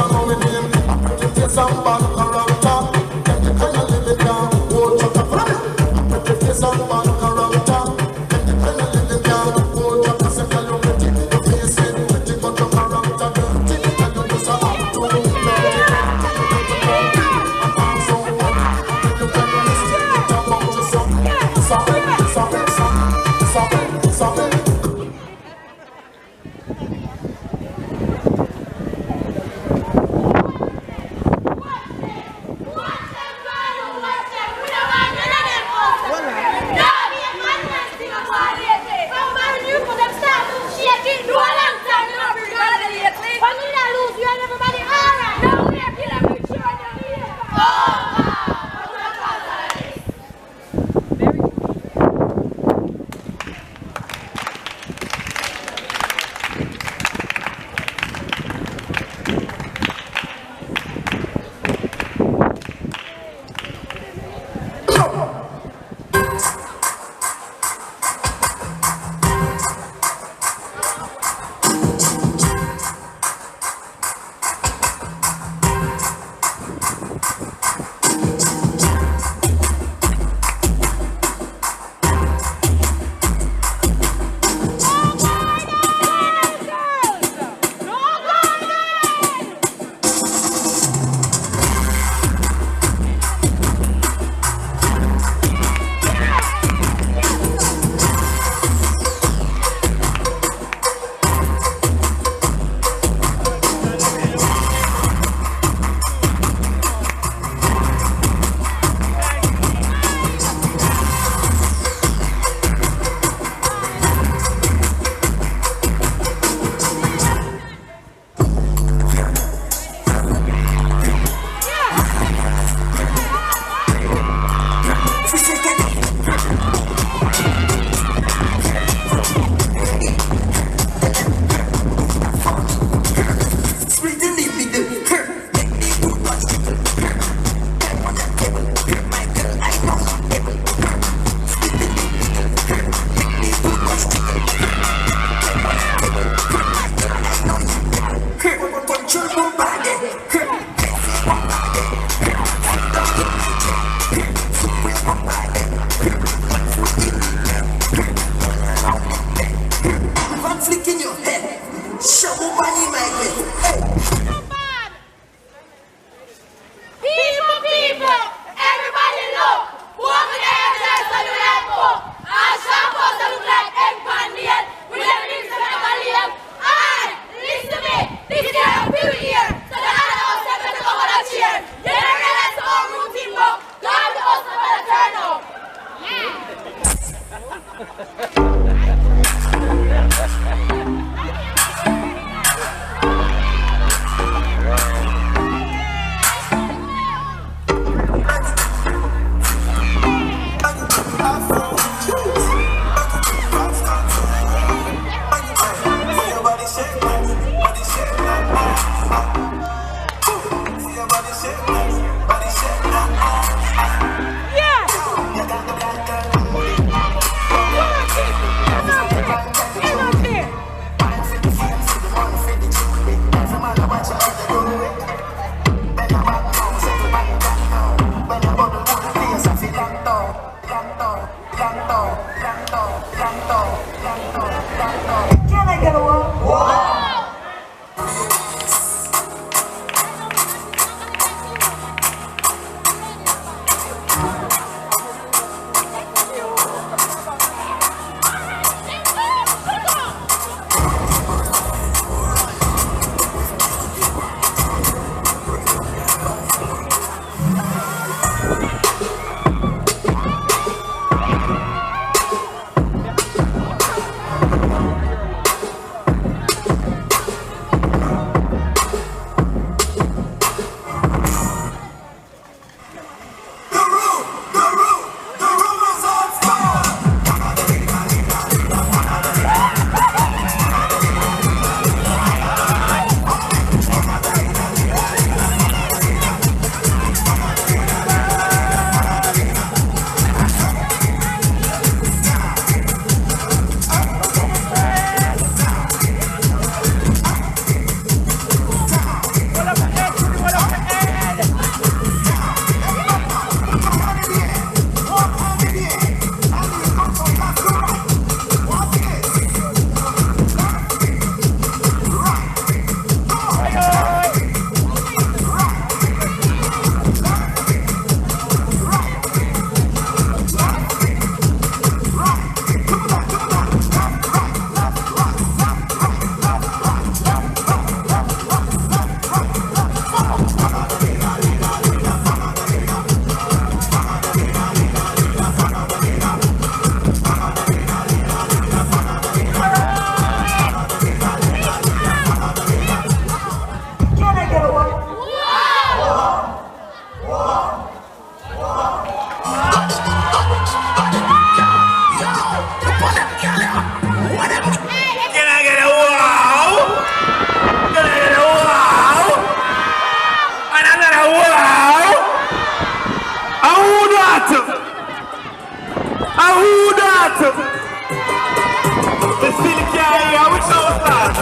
The city can't hear which house that.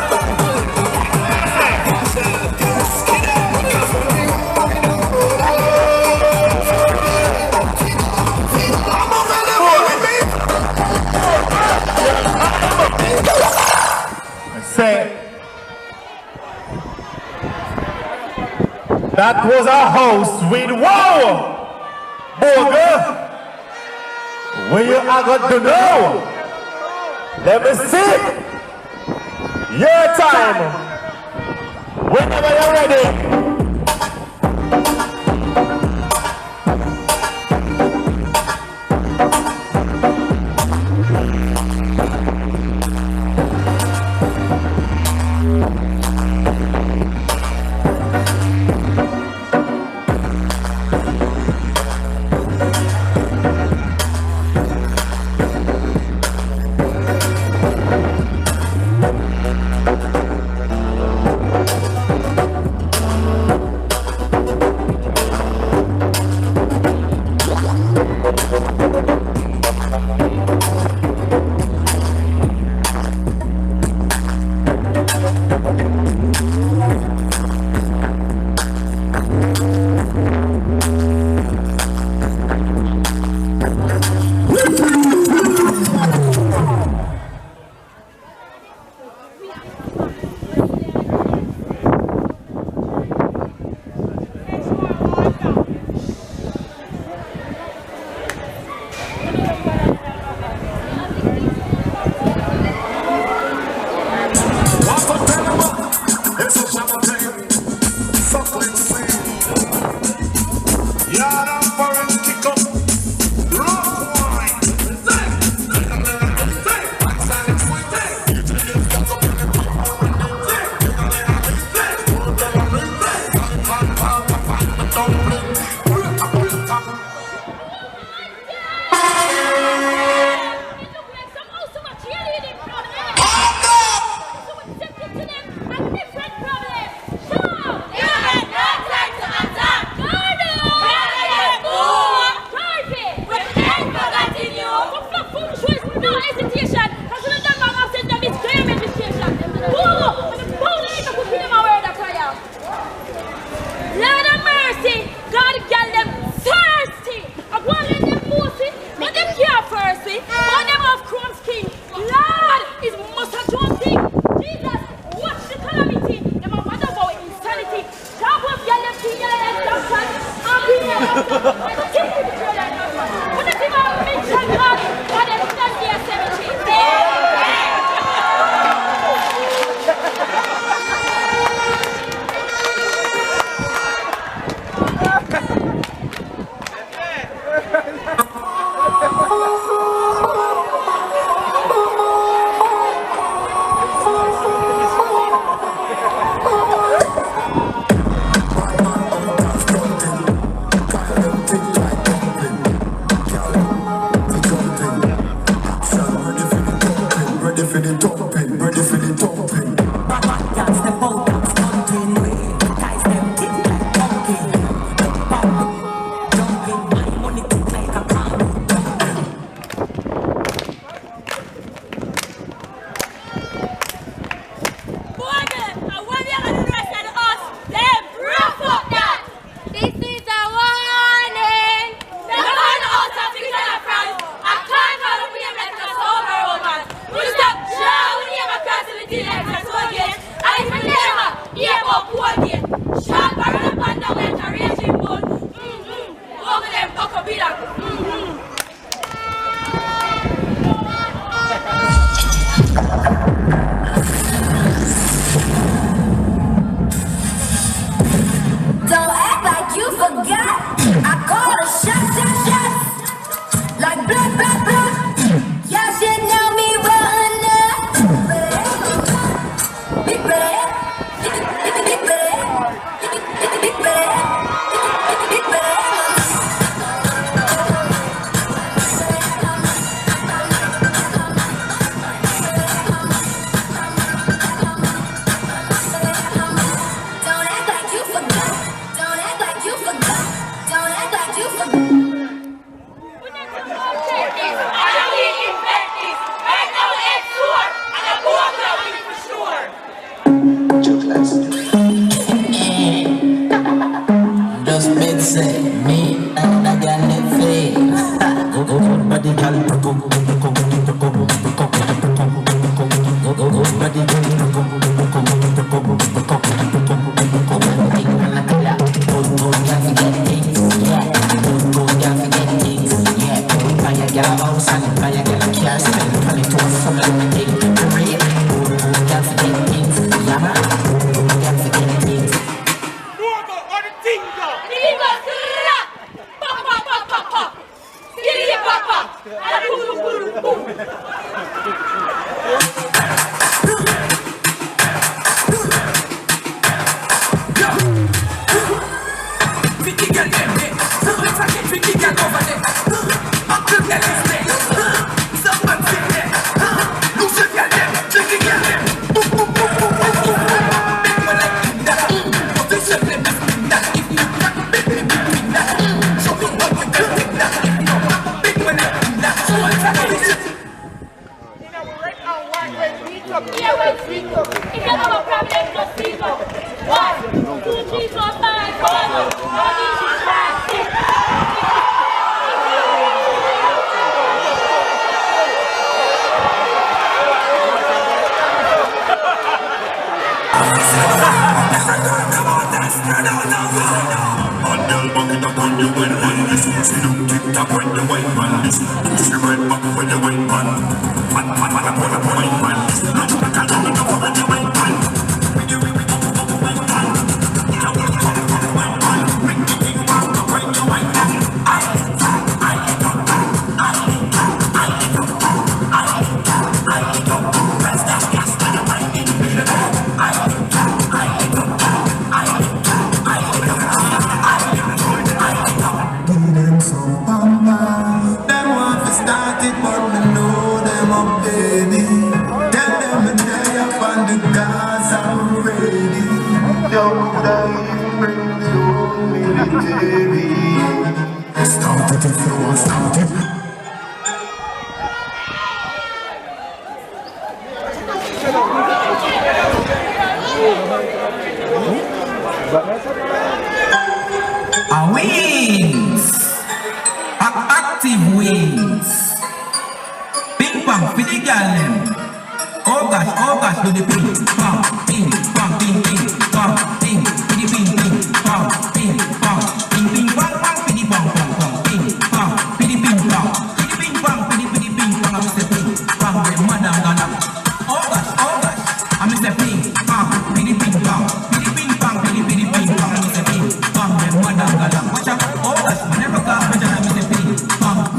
Say that was a house with wow, burger. Where you are going to know? Let me see. Your time. Whenever you're ready. Stop! Just big say me and I got it fade. Body girl, wings, active wings, ping pong for the girl them. Oh gosh, do the ping pong, ping pong, ping ping pong, ping, for the ping ping pong, ping pong, ping ping pong pong, for the pong pong pong, ping pong, for the ping pong, for the ping pong, for the ping pong, I'm Mr. Ping pong, with madam gonna. Oh gosh, I'm Mr. Ping pong, for the ping pong, for the ping pong, for the ping pong, I'm Mr. Ping pong, with madam gonna. Watch out, oh gosh, whenever God mention I'm Mr. Ping pong,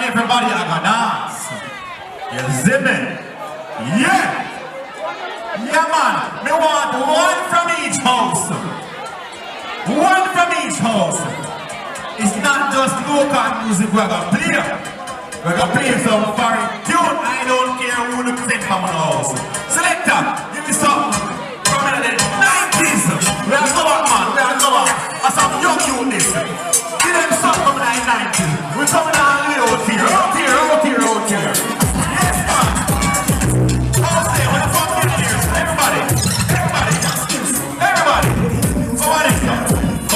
everybody I gonna dance. You see me? Yeah! Yeah man, me want one from each house. One from each house. It's not just local music we're gonna play. We're gonna play some foreign tune. I don't care who the set from the house. Selector, give me something from the 90s. We are go back man, we are go back. As some young youth. Give them something from the 90s. We're coming on out here, out here, out here, out here. Yes man. Okay, when the fuck get here, everybody. Everybody. Everybody. Go on in.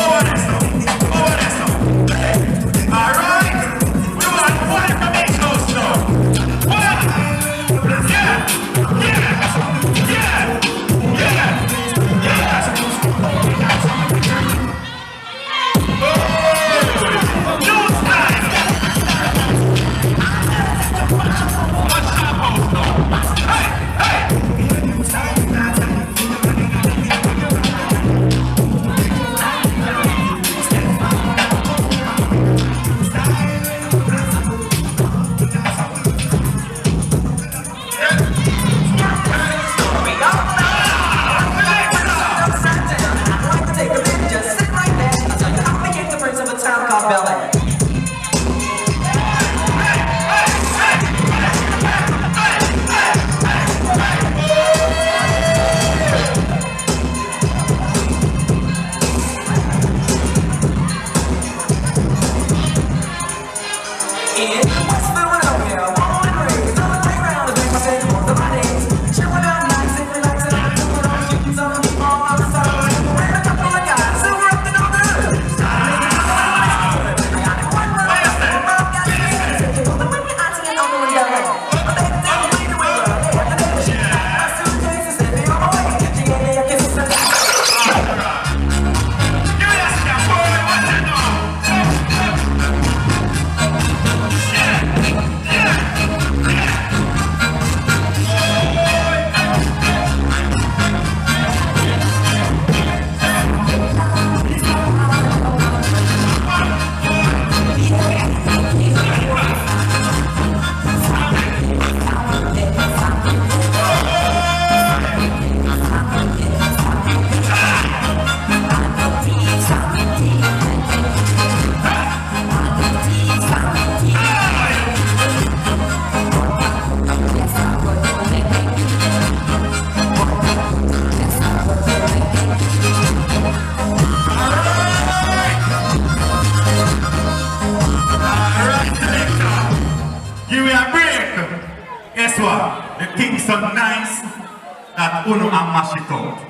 mash it out.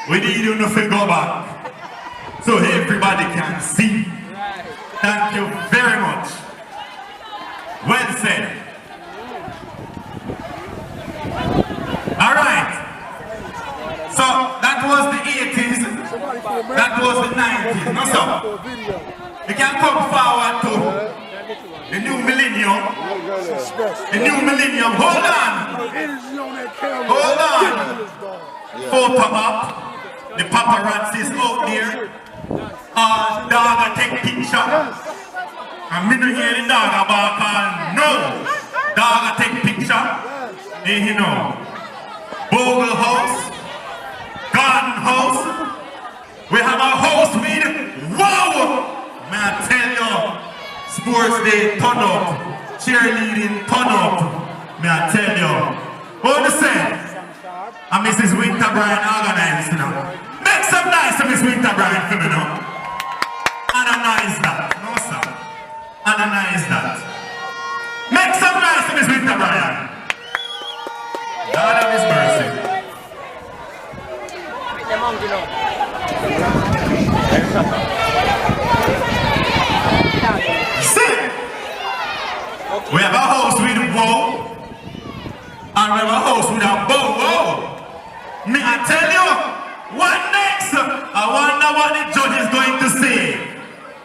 We need you to go back so everybody can see. Thank you very much. Well said. Alright. So that was the 80s. That was the 90s. No, sir. We can come forward to the new millennium. The new millennium. Hold on. Hold on. Photo up. The paparazzi's out there. Dog take picture. And me no hear the dog about no. Dog take picture. You know. Bogle house. Garden house. We have a house with wow! May I tell you, sports day turn up, cheerleading turn up. May I tell you. What you say? And Mrs. Winter Bryan organized, you know. Make some nice to Miss Winter Bryan for me, no? Analyze that. No, sir. Analyze that. Make some nice to Miss Winter Bryan. God have His mercy. See? We have a house with a bow, and we have a house with a bow. Me, I tell you, what next? I wonder what the judge is going to say.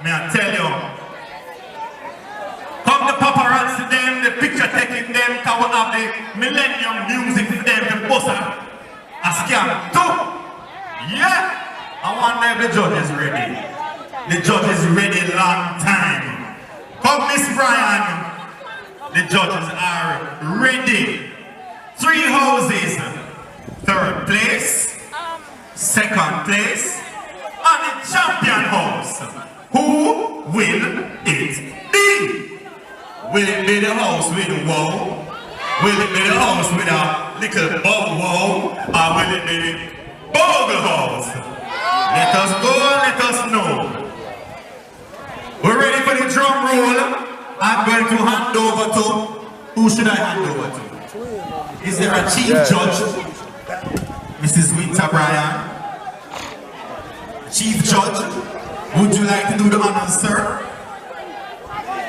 Me, I tell you. Come the paparazzi them, the picture taking them, can we have the millennium music for them to bust a scam too? Yeah! I wonder if the judge is ready. The judge is ready long time. Come Miss Bryan. The judges are ready. 3 houses. 3rd place, 2nd place, and the champion house. Who will it be? Will it be the house with a wow? Will it be the house with a little bow wow? Or will it be the Bogle house? Let us go, let us know. We're ready for the drum roll. I'm going to hand over to, who should I hand over to? Is there a chief judge? Mrs. Winter Bryan. Chief judge, would you like to do the honors, sir?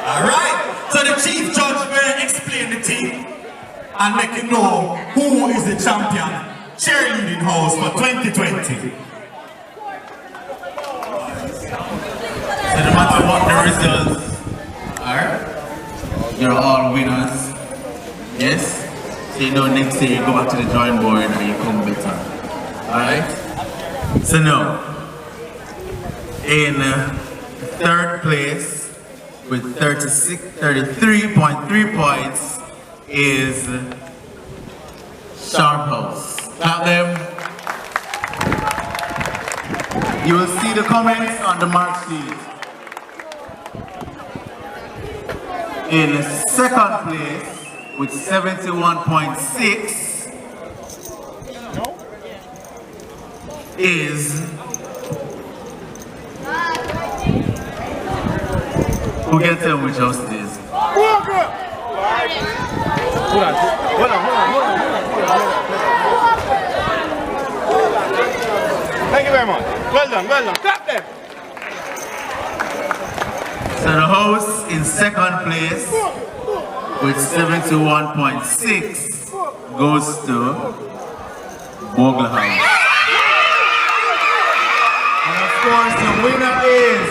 Alright, so the chief judge will explain the team and make you know who is the champion cheerleading house for 2020. So no matter what the results are, you're all winners. Yes? So you know next year you go back to the drawing board and you come better. Alright? So now, in 3rd place with 33.3 points is Sharp House. Clap them. You will see the comments on the mark sheet. In 2nd place with 71.6 is who can tell which house it is? Hold on. Thank you very much. Well done. Clap them. So the house in 2nd place with 71.6 goes to Bogle House. And of course the winner is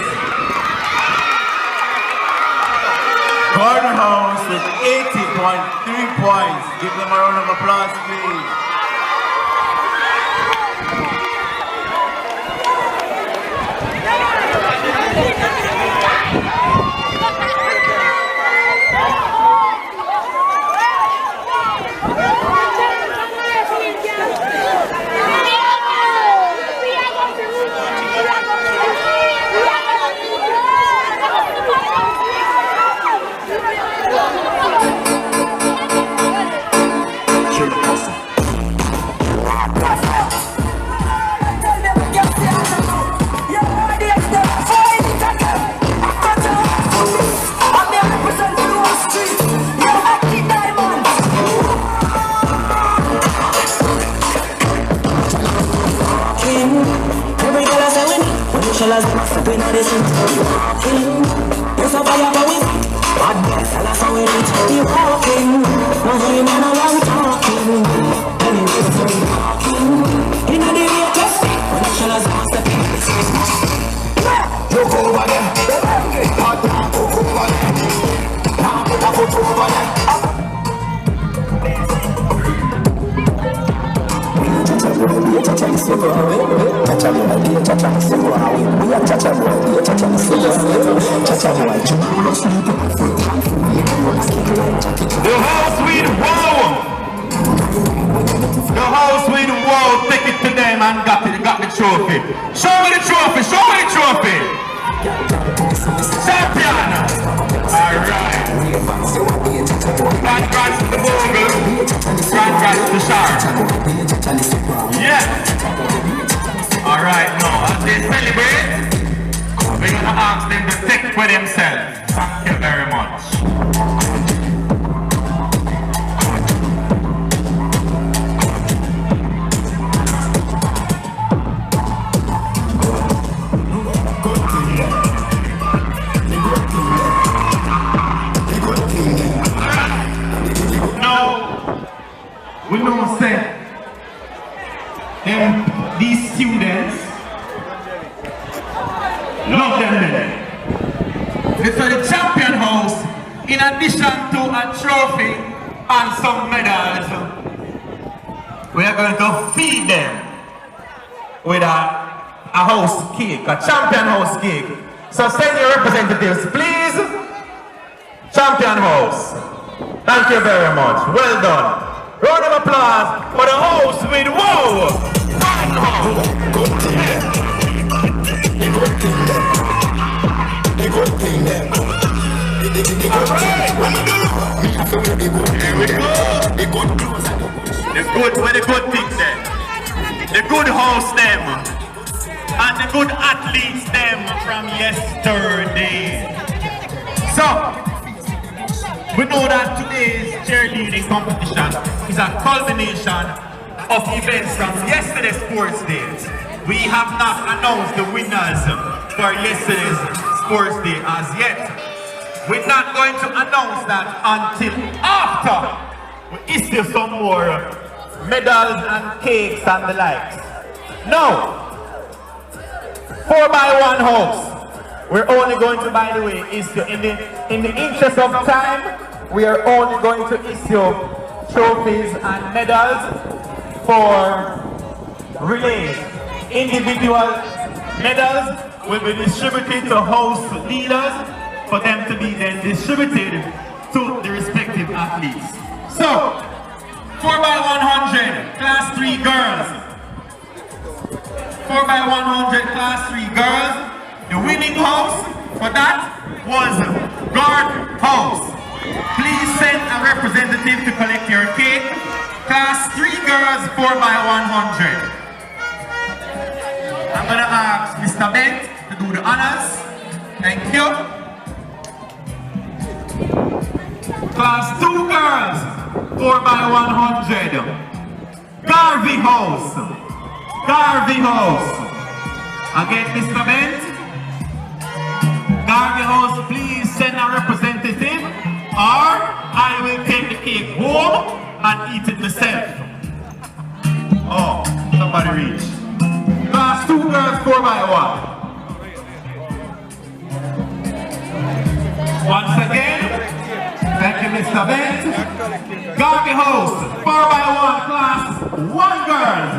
Garden House with 80.3 points. Give them a round of applause, please. Selassie, step in on the street. You walking, there's a fire for we. Bad boy, Selassie, we reach. You walking, no him and no long talking. Tell him to say walking. In the latest, when Selassie step in on the street. Look over them, hot now, look over them. Now put a foot over them. The house with wow! The house with wow, take it to them and got the trophy. Show me the trophy, show me the trophy! Champion! Alright. Congrats to the Bogle. Congrats to the Shark. Yeah! Alright, now as they celebrate, we're gonna ask them to take for themselves. Thank you very much. We know say these students love them then. It's for the champion house, in addition to a trophy and some medals, we are going to feed them with a house cake, a champion house cake. So send your representatives, please. Champion house. Thank you very much. Well done. Round of applause for the house with wow! One house! Here we go! The good things then. The good house them. And the good athletes them from yesterday. So, we know that today's cheerleading competition is a culmination of events from yesterday's sports day. We have not announced the winners for yesterday's sports day as yet. We're not going to announce that until after we issue some more medals and cakes and the likes. No! 4x1 house. We're only going to, by the way, issue, in the interest of time, we are only going to issue trophies and medals for relays. Individual medals will be distributed to house leaders for them to be then distributed to the respective athletes. So, 4x100, class 3 girls. 4x100, class 3 girls. The winning house for that was Guard House. Please send a representative to collect your cake. Class 3 girls, 4x100. I'm gonna ask Mr. Bent to do the honors. Thank you. Class 2 girls, 4x100. Garvey House. Garvey House. Again, Mr. Bent. Garvey House, please send a representative, or I will take the cake home and eat it myself. Oh, somebody reach. Class 2 girls, 4x1. Once again, thank you, Mr. Bent. Garvey House, 4x1, class 1 girls.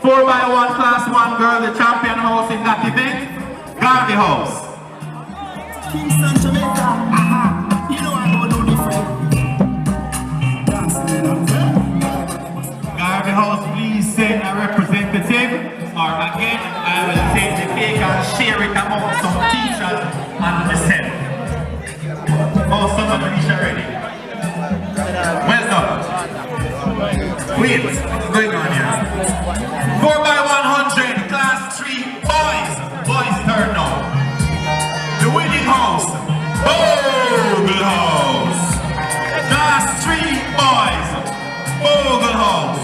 4x1, class 1 girl, the champion house in that event. Garvey House. Kingston, Jamaica, you know I'm gonna do different. Garvey House, please send a representative, or again, I will take the cake and share it among some teachers and myself. Oh, someone reached already. Well done. Wait, what's going on here? 4x100, class 3 boys. Boys turn now. The winning house, Bogle House. Class 3 boys, Bogle House.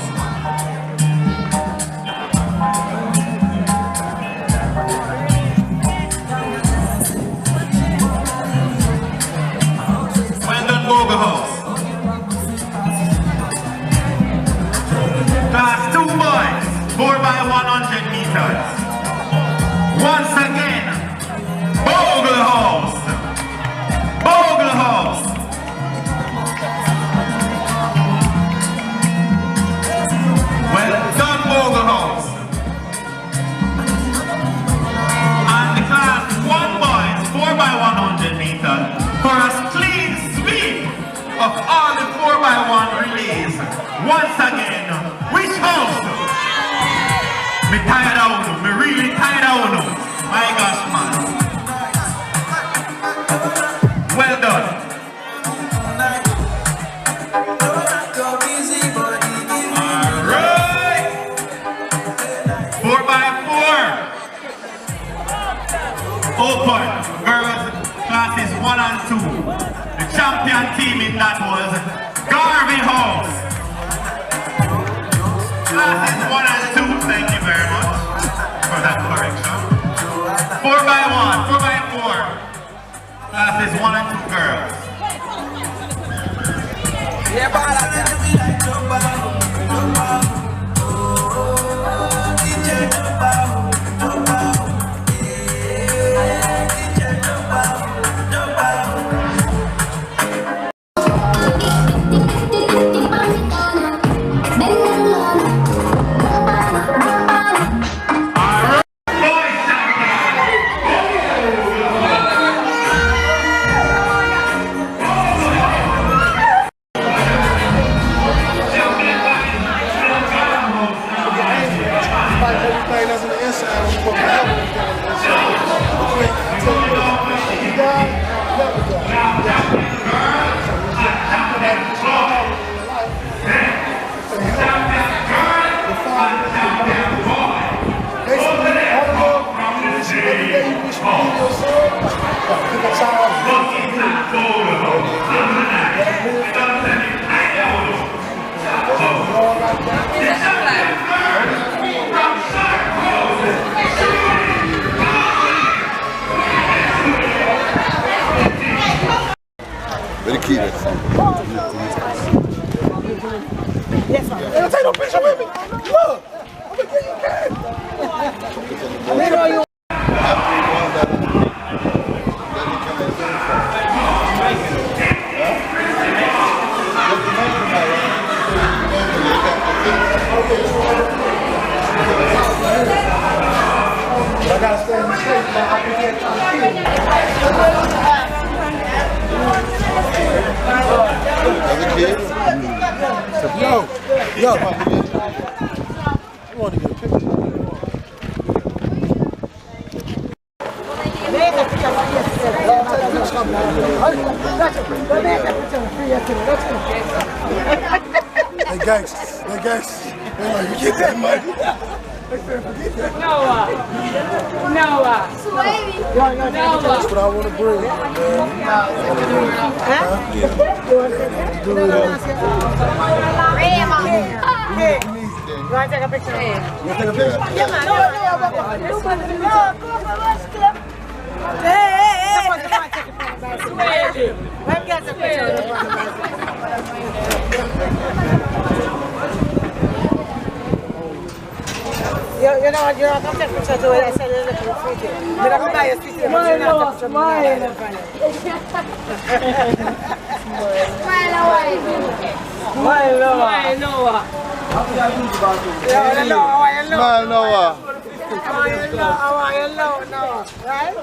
100 meters. Once again, Bogle House. Bogle House. Well done, Bogle House. And the class 1 boys 4x100 meters for a clean sweep of all the 4x1 relays. Once again, which house? Me tired of you. Me really tired of you. My gosh, man. Well done. Alright. 4x4. Open. Girls, classes 1 and 2. The champion team in that was Garvey House. Classes 1 and 2, thank you very much for that correction. 4x1, 4x4. Classes 1 and 2 girls. Very key. Yes, sir. Hey, take no picture with me. Look, I'm gonna get you can. I gotta stay in the street, man. I can get to the Yo. I want to get a picture. They gangsters. They gangsters. They're like, you get that money. Noah. That's what I want to bring. You want to take a picture? You want to take a picture? Yeah, man. You know what, you're not going to take pictures of it. I said you're looking sweet. You're not going to buy a sweet. Smile. Right?